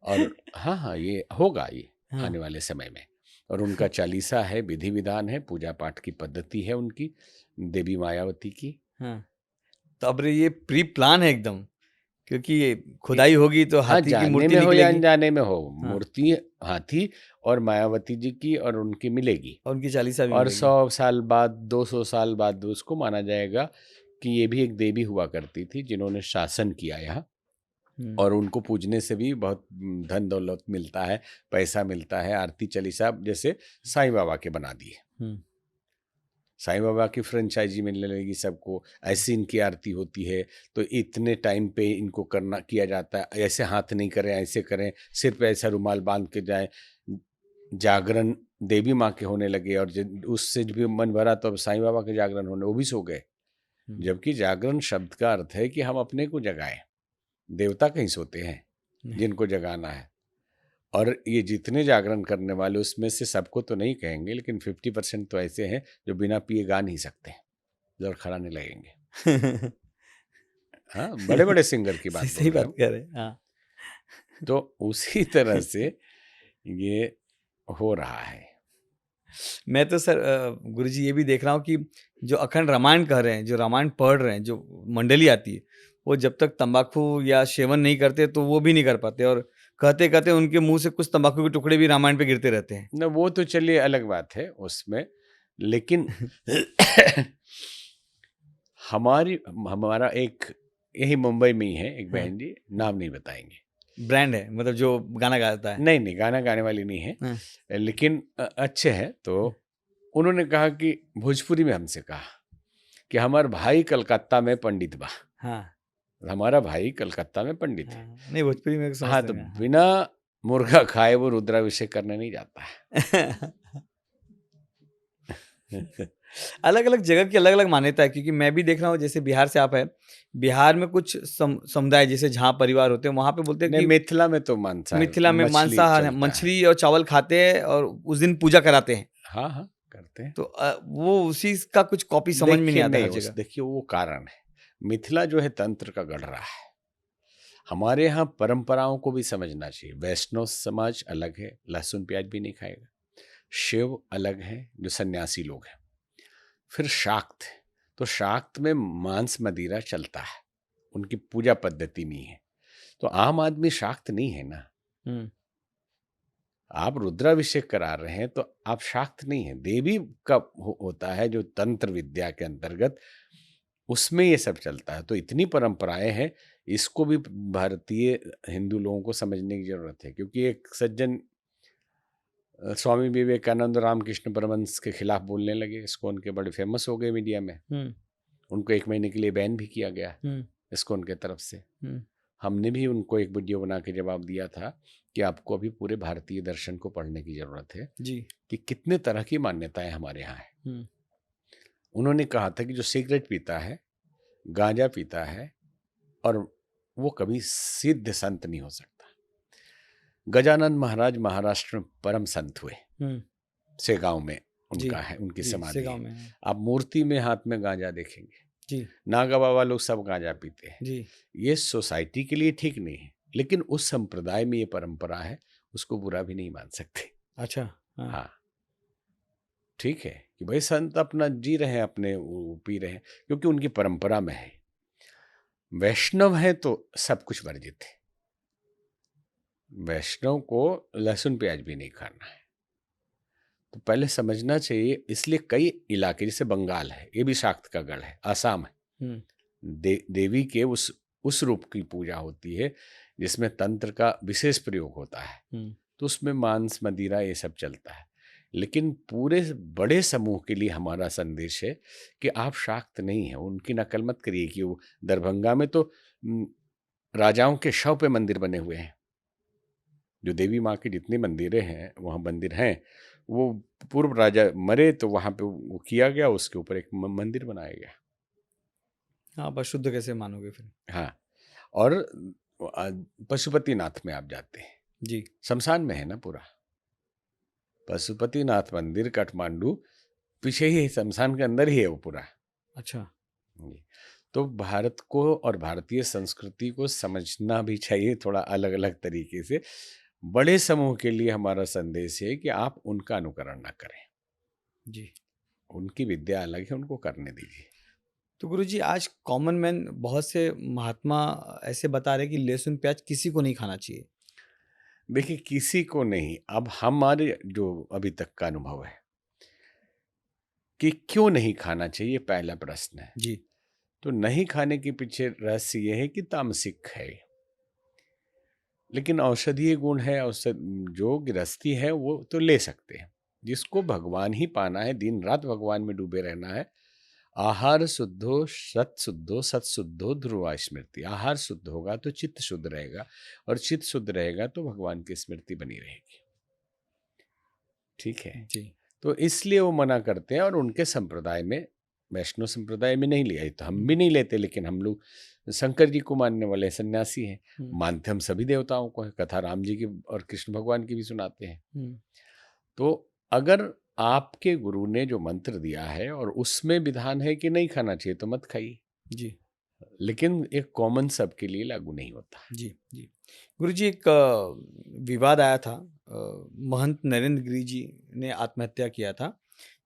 और हाँ, ये होगा, ये आने वाले समय में। और उनका चालीसा है, विधि विधान है, पूजा पाठ की पद्धति है उनकी, देवी मायावती की। हाँ, तो अब ये प्री प्लान है एकदम, क्योंकि ये खुदाई होगी तो हाँ, हाथी की जानने मूर्ति में हो या निकलेगी अनजाने में हो, हाँ। मूर्ति हाथी और मायावती जी की और उनकी मिलेगी। और उनकी चालीसा भी और मिलेगी। 100 साल बाद, 200 साल बाद उसको माना जाएगा कि ये भी एक देवी हुआ करती थी जिन्होंने शासन किया यहाँ। और उनको पूजने से भी बहुत धन दौलत मिलता है, पैसा मिलता है। आरती चालीसा जैसे साईं बाबा के बना दिए। साईं बाबा की फ्रेंचाइजी मिलने लगी सबको, ऐसी इनकी आरती होती है तो इतने टाइम पे इनको करना किया जाता है, ऐसे हाथ नहीं करें, ऐसे करें, सिर पे ऐसा रुमाल बांध के जाएं। जागरण देवी माँ के होने लगे और उससे भी मन भरा तो अब साईं बाबा के जागरण होने, वो भी सो गए। हम्म, जबकि जागरण शब्द का अर्थ है कि हम अपने को जगाएं। देवता कहीं सोते हैं नहीं। जिनको जगाना है। और ये जितने जागरण करने वाले उसमें से सबको तो नहीं कहेंगे, लेकिन 50% तो ऐसे हैं जो बिना पिए गा नहीं सकते, लड़खड़ाने लगेंगे। हाँ, बड़े बड़े सिंगर की बात सही बोल सही रहे बात हो। कह रहे हैं, हाँ। तो उसी तरह से ये हो रहा है। मैं तो सर गुरुजी ये भी देख रहा हूँ कि जो अखंड रामायण कह रहे हैं, जो रामायण पढ़ रहे हैं, जो मंडली आती है, वो जब तक तंबाकू या सेवन नहीं करते तो वो भी नहीं कर पाते, और कहते-कहते उनके मुँह से कुछ तंबाकू के टुकड़े भी रामायण पे गिरते रहते हैं। न वो तो चलिए अलग बात है उसमें, लेकिन हमारा एक यही मुंबई में ही है एक हाँ, बहन जी, हाँ। नाम नहीं बताएंगे। ब्रांड है, मतलब जो गाना गाता है। नहीं नहीं, गाना गाने वाली नहीं है, हाँ, लेकिन अच्छे हैं। तो हाँ, उन्होंने कहा कि भोजपुरी में हमसे कहा कि हमार भाई कलकत्ता में पंडित बा, हाँ, हमारा भाई कलकत्ता में पंडित है। हाँ। नहीं, भोजपुरी में हाँ, समझते तो हैं, हाँ। बिना मुर्गा खाए वो रुद्राभिषेक करने नहीं जाता है। अलग-अलग जगह की अलग-अलग मान्यता है, क्योंकि मैं भी देख रहा हूँ, जैसे बिहार से आप हैं, बिहार में कुछ समुदाय जैसे झाँ परिवार होते हैं, वहाँ पे बोलते हैं नहीं, कि मिथिला में तो मांसाहार मिथिला में मछली मांसाहार है, चलता है। मछली और चावल खाते हैं और उस दिन पूजा कराते हैं। हाँ हाँ, करते हैं। तो वो उसी का कुछ कॉपी समझ में नहीं देखिए आता नहीं, हर उस जगह। देखिए वो कारण है। मिथिला जो है तंत्र का गढ़ रहा है। हमारे यहाँ परंपराओं को भी समझना चाहिए। वैष्णव समाज अलग है, लहसुन प्याज भी नहीं खाएगा। शिव अलग है, जो सन्यासी लोग हैं। फिर शाक्त है, तो शाक्त में मांस मदिरा चलता है, उनकी पूजा पद्धति नहीं है। तो आम आदमी शाक्त नहीं है ना। हुँ, आप रुद्राभिषेक करा रहे हैं तो आप शाक्त नहीं है। देवी का होता है जो तंत्र विद्या के अंतर्गत, उसमें ये सब चलता है। तो इतनी परंपराएं हैं, इसको भी भारतीय हिंदू लोगों को समझने की जरूरत है। क्योंकि एक सज्जन स्वामी विवेकानंद रामकृष्ण परमहंस के खिलाफ बोलने लगे, इस्कॉन के बड़े फेमस हो गए मीडिया में। हुँ, उनको 1 महीने के लिए बैन भी किया गया हुँ, इस्कॉन के तरफ से। हुँ। हमने भी उनको एक वीडियो बना के जवाब दिया था कि आपको अभी पूरे भारतीय दर्शन को पढ़ने की जरूरत है जी। कि कितने तरह की मान्यताएं हमारे यहाँ है। हुँ, उन्होंने कहा था कि जो सिगरेट पीता है, गांजा पीता है, और वो कभी सिद्ध संत नहीं हो सकता। गजानन महाराज महाराष्ट्र में परम संत हुए, हुँ। सेगांव में जी, उनका है, उनकी जी, समाधि सेगाँव है। में है। आप मूर्ति में हाथ में गांजा देखेंगे। जी, नागा बाबा लोग सब गांजा पीते हैं। जी। ये सोसाइटी के लिए ठीक नहीं है, लेकिन उस संप्रदाय में ये परंपरा है, उसको बुरा भी नहीं मान सकते। अच्छा, हाँ। हाँ, ठीक है कि भाई संत अपना जी रहे हैं, अपने वो पी रहे हैं, क्योंकि उनकी परंपरा में है। वैष्णव है तो सब कुछ वर्जित है। वैष्णव को लहसुन प्याज भी नहीं खाना है। तो पहले समझना चाहिए। इसलिए कई इलाके जैसे बंगाल है, ये भी शाक्त का गढ़ है। आसाम है, हुँ, देवी के उस रूप की पूजा होती है जिसमें तंत्र का विशेष प्रयोग होता है। हुँ। तो उसमें मांस मदिरा ये सब चलता है। लेकिन पूरे बड़े समूह के लिए हमारा संदेश है कि आप शाक्त नहीं हैं। उनकी नकल मत करिए कि वो दरभंगा में तो राजाओं के शव पे मंदिर बने हुए हैं। जो देवी माँ के जितने मंदिरें हैं, वहाँ मंदिर हैं, वो पूर्व राजा मरे तो वहाँ पे वो किया गया, उसके ऊपर एक मंदिर बनाया गया। आप अशुद्ध कैसे मानोगे फिर? हाँ, और पशुपतिनाथ में आप जाते हैं, जी, शमशान में है ना पूरा। पशुपतिनाथ मंदिर काठमांडू पीछे ही है, शमशान के अंदर ही है वो पूरा। अच्छा। जी। तो भारत को और भारतीय संस्कृति को समझना भी चाहिए थोड़ा अलग अलग तरीके से। बड़े समूह के लिए हमारा संदेश है कि आप उनका अनुकरण ना करें। जी। उनकी विद्या अलग है, उनको करने दीजिए। तो गुरुजी, आज कॉमन मैन, बहुत से महात्मा ऐसे बता रहे हैं कि लहसुन प्याज किसी को नहीं खाना चाहिए। देखिए, किसी को नहीं, अब हमारे जो अभी तक का अनुभव है कि क्यों नहीं खाना चाहिए, पहला प्रश्न है। जी, तो नहीं खाने के पीछे रहस्य ये है कि तामसिक है, लेकिन औषधीय गुण है। औषध जो गृहस्थी है वो तो ले सकते हैं। जिसको भगवान ही पाना है, दिन रात भगवान में डूबे रहना है। आहार शुद्धो सत शुद्धो ध्रुवा स्मृति। आहार शुद्ध होगा तो चित्त शुद्ध रहेगा, और चित्त शुद्ध रहेगा तो भगवान की स्मृति बनी रहेगी। ठीक है, जी। तो इसलिए वो मना करते हैं, और उनके संप्रदाय में, वैष्णव संप्रदाय में नहीं लिया, तो हम भी नहीं लेते, लेकिन हम लोग शंकर जी को मानने वाले सन्यासी हैं। मानते हम सभी देवताओं को है, कथा राम जी की और कृष्ण भगवान की भी सुनाते हैं। तो अगर आपके गुरु ने जो मंत्र दिया है और उसमें विधान है कि नहीं खाना चाहिए तो मत खाइए जी। लेकिन एक कॉमन सबके लिए लागू नहीं होता। जी। जी। गुरुजी, एक विवाद आया था, महंत नरेंद्र गिरि जी ने आत्महत्या किया था,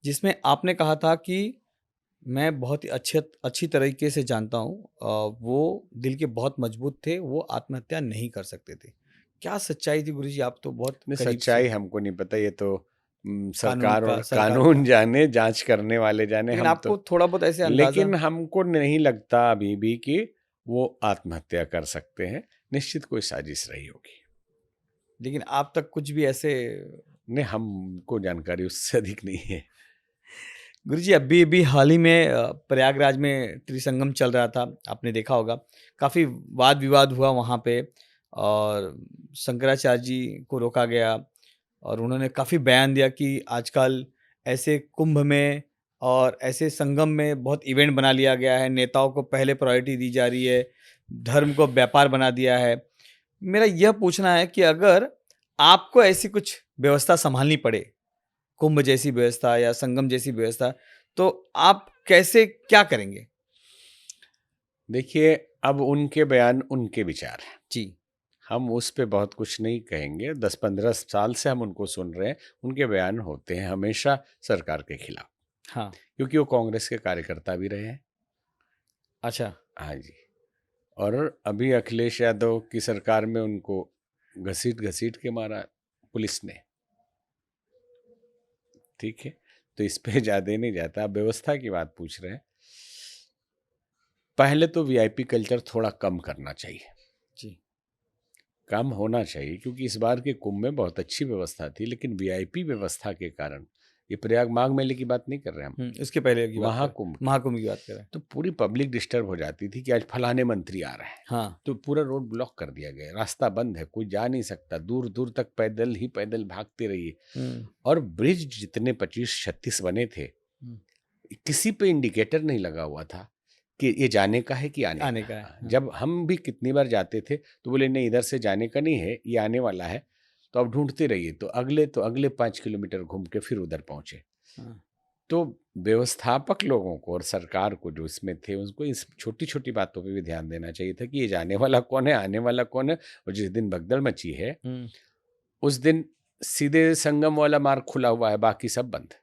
जिसमें आपने कहा था कि मैं बहुत ही अच्छी तरीके से जानता हूँ, वो दिल के बहुत मजबूत थे, वो आत्महत्या नहीं कर सकते थे। क्या सच्चाई थी गुरुजी? आप तो बहुत नहीं, करीब सच्चाई से हमको नहीं पता, ये तो कानून सरकार का और सरकार का, कानून जाने, जांच करने वाले जाने, लेकिन हम तो। आपको थोड़ा बहुत ऐसे अंदाजा? लेकिन हमको नहीं लगता अभी भी कि वो आत्महत्या कर सकते हैं। निश्चित कोई साजिश रही होगी। लेकिन आप तक कुछ भी ऐसे? नहीं, हमको जानकारी उससे अधिक नहीं है। गुरुजी, अभी अभी हाल ही में प्रयागराज में त्रिसंगम चल रहा था, आपने देखा होगा। काफ़ी वाद विवाद हुआ वहाँ पे, और शंकराचार्य जी को रोका गया, और उन्होंने काफ़ी बयान दिया कि आजकल ऐसे कुंभ में और ऐसे संगम में बहुत इवेंट बना लिया गया है, नेताओं को पहले प्रायोरिटी दी जा रही है, धर्म को व्यापार बना दिया है। मेरा यह पूछना है कि अगर आपको ऐसी कुछ व्यवस्था संभालनी पड़े, कुंभ जैसी व्यवस्था या संगम जैसी व्यवस्था, तो आप कैसे क्या करेंगे? देखिए, अब उनके बयान, उनके विचार हैं। जी। हम उस पे बहुत कुछ नहीं कहेंगे। 10-15 साल से हम उनको सुन रहे हैं। उनके बयान होते हैं हमेशा सरकार के खिलाफ, हाँ। क्योंकि वो कांग्रेस के कार्यकर्ता भी रहे हैं। अच्छा। हाँ जी। और अभी अखिलेश यादव की सरकार में उनको घसीट घसीट के मारा पुलिस ने। ठीक है, तो इस पे ज्यादा नहीं जाता। आप व्यवस्था की बात पूछ रहे हैं। पहले तो वीआईपी कल्चर थोड़ा कम करना चाहिए, जी। कम होना चाहिए, क्योंकि इस बार के कुंभ में बहुत अच्छी व्यवस्था थी, लेकिन वीआईपी व्यवस्था के कारण, ये प्रयाग माघ मेले की बात नहीं कर रहे हम, उसके पहले की बात करें, महाकुंभ की, महाकुंभ की बात करें। तो पूरी पब्लिक डिस्टर्ब हो जाती थी कि आज फलाने मंत्री आ रहे हैं, हाँ। तो पूरा रोड ब्लॉक कर दिया गया, रास्ता बंद है, कोई जा नहीं सकता, दूर दूर तक पैदल ही पैदल भागते रहिए। और ब्रिज जितने 25-36 बने थे, किसी पे इंडिकेटर नहीं लगा हुआ था कि ये जाने का है कि आने आने का का है, है। हाँ। जब हम भी कितनी बार जाते थे तो बोले नहीं, इधर से जाने का नहीं है, ये आने वाला है, तो अब ढूंढते रहिए। तो अगले 5 किलोमीटर घूम के फिर उधर पहुंचे। हाँ। तो व्यवस्थापक लोगों को और सरकार को जो इसमें थे, उनको इस छोटी छोटी बातों पे भी ध्यान देना चाहिए था कि ये जाने वाला कौन है, आने वाला कौन है। और जिस दिन भगदड़ मची है, उस दिन सीधे संगम वाला मार्ग खुला हुआ है, बाकी सब बंद।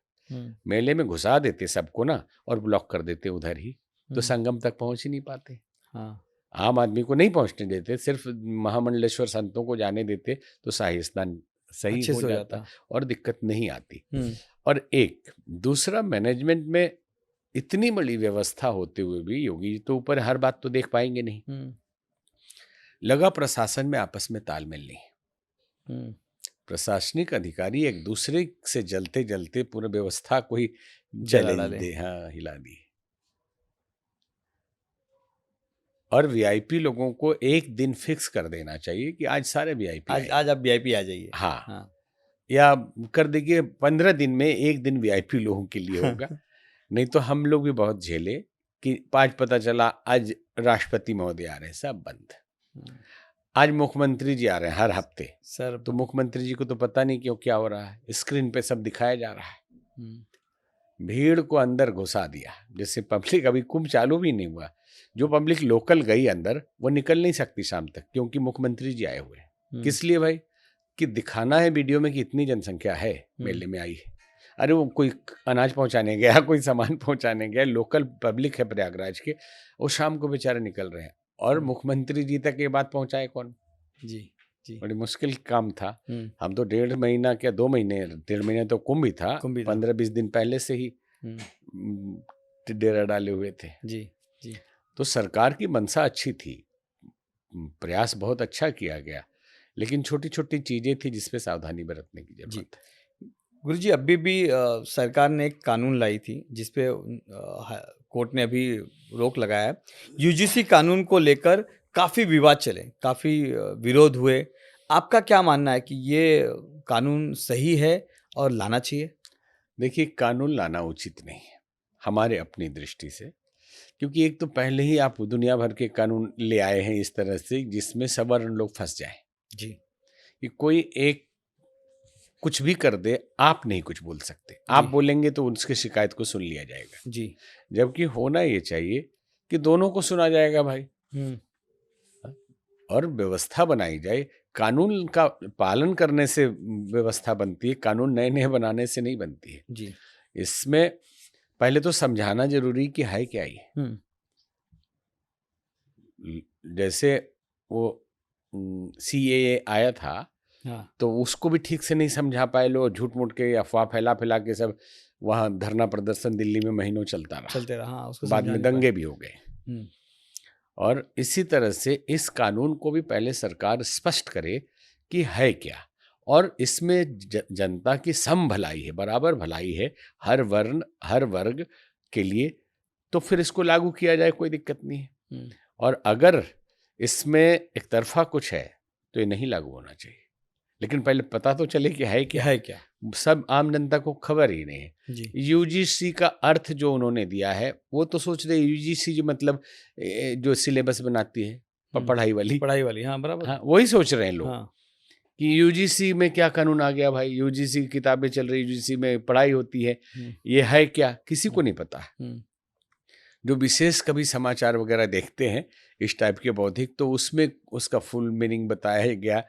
मेले में घुसा देते सबको ना, और ब्लॉक कर देते उधर ही, तो संगम तक पहुंच ही नहीं पाते। हाँ। आम आदमी को नहीं पहुंचने देते, सिर्फ महामंडलेश्वर संतों को जाने देते, तो शाही स्नान सही अच्छे हो से हो जाता जाता। और दिक्कत नहीं आती। और एक दूसरा, मैनेजमेंट में इतनी बड़ी व्यवस्था होते हुए भी योगी जी तो ऊपर हर बात तो देख पाएंगे नहीं। लगा प्रशासन में आपस में तालमेल नहीं। प्रशासनिक अधिकारी एक दूसरे से जलते जलते पूरी व्यवस्था को ही जला चैलेंज डाले। दे, हाँ, हिला दी। और वीआईपी लोगों को एक दिन फिक्स कर देना चाहिए कि आज सारे वीआईपी आज आएंगे। आज आप वीआईपी आ जाइए। हाँ, हाँ। या कर देखिए 15 दिन में एक दिन वीआईपी लोगों के लिए होगा। नहीं तो हम लोग भी बहुत झेले कि आज पता चला आज राष्ट्रपति महोदय आ रहे हैं, सब बंद। आज मुख्यमंत्री जी आ रहे हैं हर हफ्ते, सर। तो मुख्यमंत्री जी को तो पता नहीं क्यों क्या हो रहा है, स्क्रीन पे सब दिखाया जा रहा है। भीड़ को अंदर घुसा दिया, जैसे पब्लिक, अभी कुंभ चालू भी नहीं हुआ, जो पब्लिक लोकल गई अंदर वो निकल नहीं सकती शाम तक, क्योंकि मुख्यमंत्री जी आए हुए हैं। किस लिए भाई? कि दिखाना है वीडियो में कि इतनी जनसंख्या है मेले में आई है। अरे वो कोई अनाज पहुंचाने गया, कोई सामान पहुंचाने गया, लोकल पब्लिक है प्रयागराज के, वो शाम को बेचारे निकल रहे हैं, और मुख्यमंत्री जी तक ये बात पहुंचाए कौन? जी। जी। बड़ी मुश्किल काम था। हम तो 1.5 महीना क्या 2 महीने, 1.5 महीने तो कुंभ ही था, 15-20 दिन पहले से ही डेरा डाले हुए थे। जी। जी। तो सरकार की मंशा अच्छी थी, प्रयास बहुत अच्छा किया गया, लेकिन छोटी छोटी चीजें थी जिसपे सावधानी बरतने की जरूरत है। गुरुजी अभी भी सरकार ने एक कानून लाई थी जिसपे कोर्ट ने अभी रोक लगाया है। यूजीसी कानून को लेकर काफ़ी विवाद चले, काफ़ी विरोध हुए। आपका क्या मानना है कि ये कानून सही है और लाना चाहिए? देखिए, कानून लाना उचित नहीं है हमारे अपनी दृष्टि से, क्योंकि एक तो पहले ही आप दुनिया भर के कानून ले आए हैं इस तरह से जिसमें सवर्ण लोग फंस जाएं जी, कि कोई एक कुछ भी कर दे, आप नहीं कुछ बोल सकते। आप जी, बोलेंगे तो उसकी शिकायत को सुन लिया जाएगा, जी। जबकि होना ये चाहिए कि दोनों को सुना जाएगा भाई, हुँ, और व्यवस्था बनाई जाए। कानून का पालन करने से व्यवस्था बनती है, कानून नए नए बनाने से नहीं बनती है। जी। इसमें पहले तो समझाना जरूरी कि है क्या ये। हुँ, जैसे वो सीएए आया था, हाँ, तो उसको भी ठीक से नहीं समझा पाए लोग, झूठ मूठ के अफवाह फैला फैला के सब वहाँ धरना प्रदर्शन दिल्ली में महीनों चलता रहा। चलते रहा। हाँ, उसको बाद समझा में नहीं पाए। दंगे भी हो गए। हुँ, और इसी तरह से इस कानून को भी पहले सरकार स्पष्ट करे कि है क्या, और इसमें जनता की सम भलाई है, बराबर भलाई है, हर वर्ण हर वर्ग के लिए, तो फिर इसको लागू किया जाए, कोई दिक्कत नहीं है। हुँ। और अगर इसमें एक तरफा कुछ है तो ये नहीं लागू होना चाहिए, लेकिन पहले पता तो चले कि है ये क्या। है क्या? सब आम जनता को खबर ही नहीं है। जी। यूजीसी का अर्थ जो उन्होंने दिया है, वो तो सोच रहे यूजीसी जो मतलब जो सिलेबस बनाती है हुँ, पढ़ाई वाली, पढ़ाई वाली, हाँ, बराबर। हाँ वही सोच रहे हैं लोग हाँ, कि यूजीसी में क्या कानून आ गया भाई, यूजीसी की किताबें चल रही, यूजीसी में पढ़ाई होती है, हुँ, ये है क्या, किसी हुँ, को नहीं पता। हुँ। जो विशेष कभी समाचार वगैरह देखते हैं इस टाइप के बौद्धिक, तो उसमें उसका फुल मीनिंग बताया गया।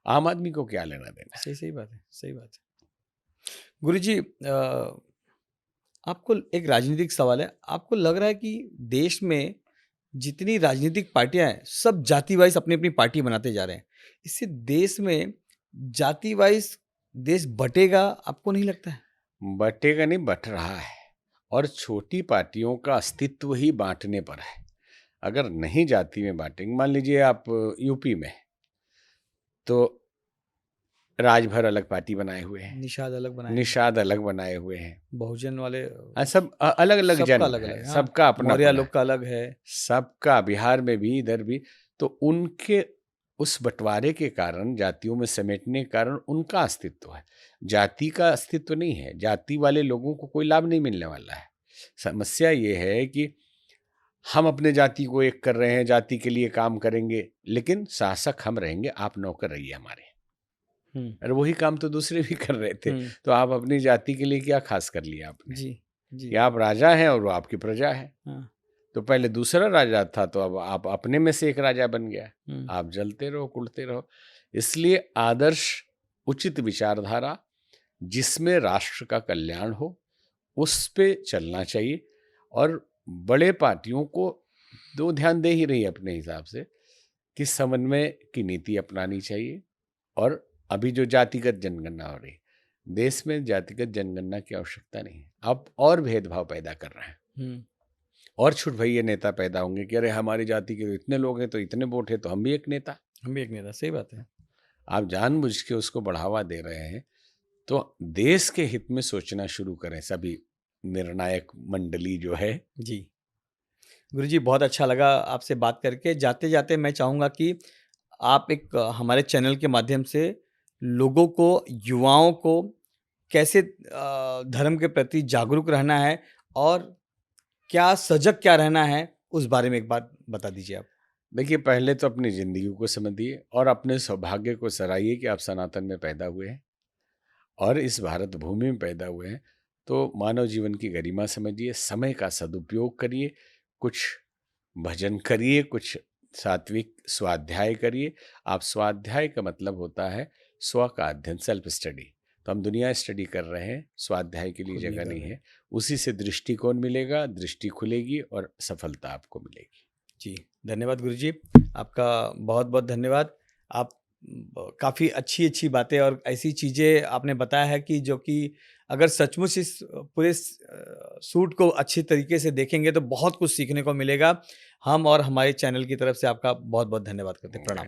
आम आदमी को क्या लेना देना है। सही बात है, सही बात है। गुरुजी आपको एक राजनीतिक सवाल है। आपको लग रहा है कि देश में जितनी राजनीतिक पार्टियाँ हैं, सब जाति वाइज़ अपनी-अपनी पार्टी बनाते जा रहे हैं। इससे देश में जाति वाइज़ देश बँटेगा, आपको नहीं लगता है? बटेगा नहीं, बट रहा है, और छोटी पार्टियों का अस्तित्व ही बांटने पर है। अगर नहीं जाति में बांटेंगे, मान लीजिए आप यूपी में, तो राजभर अलग पार्टी बनाए हुए हैं, निषाद अलग बनाए हैं, निषाद अलग बनाए हुए हैं। बहुजन वाले सब अलग अलग सबका जन है, अलग-अलग है। हाँ, सबका अपना मौर्य अपना है, लोग का अलग है। सबका, बिहार में भी इधर भी। तो उनके उस बंटवारे के कारण, जातियों में समेटने के कारण उनका अस्तित्व है, जाति का अस्तित्व नहीं है। जाति वाले लोगों को कोई लाभ नहीं मिलने वाला है। समस्या ये है कि हम अपने जाति को एक कर रहे हैं, जाति के लिए काम करेंगे, लेकिन शासक हम रहेंगे, आप नौकर रहिए हमारे। हुँ, अरे वही काम तो दूसरे भी कर रहे थे, हुँ। तो आप अपनी जाति के लिए क्या खास कर लिया आपने, जी, जी। कि आप राजा हैं और वो आपकी प्रजा है। हाँ, तो पहले दूसरा राजा था, तो अब आप अपने में से एक राजा बन गया। हुँ, आप जलते रहो, कुड़ते रहो। इसलिए आदर्श, उचित विचारधारा जिसमें राष्ट्र का कल्याण हो, उस पे चलना चाहिए। और बड़े पार्टियों को दो ध्यान दे ही रही है अपने हिसाब से कि समन्वय की नीति अपनानी चाहिए। और अभी जो जातिगत जनगणना हो रही है, देश में जातिगत जनगणना की आवश्यकता नहीं है। आप और भेदभाव पैदा कर रहे हैं, हुँ। और छुट भैया नेता पैदा होंगे कि अरे हमारी जाति के तो इतने लोग हैं, तो इतने वोट है, तो हम भी एक नेता। हम भी एक नेता, सही बात है। आप जानबूझ के उसको बढ़ावा दे रहे हैं। तो देश के हित में सोचना शुरू करें सभी निर्णायक मंडली जो है। जी। गुरुजी बहुत अच्छा लगा आपसे बात करके। जाते-जाते मैं चाहूँगा कि आप एक हमारे चैनल के माध्यम से लोगों को, युवाओं को कैसे धर्म के प्रति जागरूक रहना है और क्या सजग क्या रहना है, उस बारे में एक बात बता दीजिए आप। देखिए, पहले तो अपनी जिंदगी को समझिए और अपने सौभाग्य को सराहिए कि आप सनातन में पैदा हुए हैं और इस भारत भूमि में पैदा हुए हैं। तो मानव जीवन की गरिमा समझिए, समय का सदुपयोग करिए, कुछ भजन करिए, कुछ सात्विक स्वाध्याय करिए। आप स्वाध्याय का मतलब होता है स्व का अध्ययन, सेल्फ स्टडी। तो हम दुनिया स्टडी कर रहे हैं, स्वाध्याय के लिए खुद नहीं जगह कर नहीं रहे। है। उसी से दृष्टिकोण मिलेगा, दृष्टि खुलेगी और सफलता आपको मिलेगी। जी, धन्यवाद गुरुजी। आपका बहुत-बहुत धन्यवाद। आप काफ़ी अच्छी-अच्छी बातें और ऐसी चीज़ें आपने बताया है कि जो कि अगर सचमुच इस पूरे सूट को अच्छी तरीके से देखेंगे तो बहुत कुछ सीखने को मिलेगा। हम और हमारे चैनल की तरफ से आपका बहुत-बहुत धन्यवाद करते हैं। प्रणाम।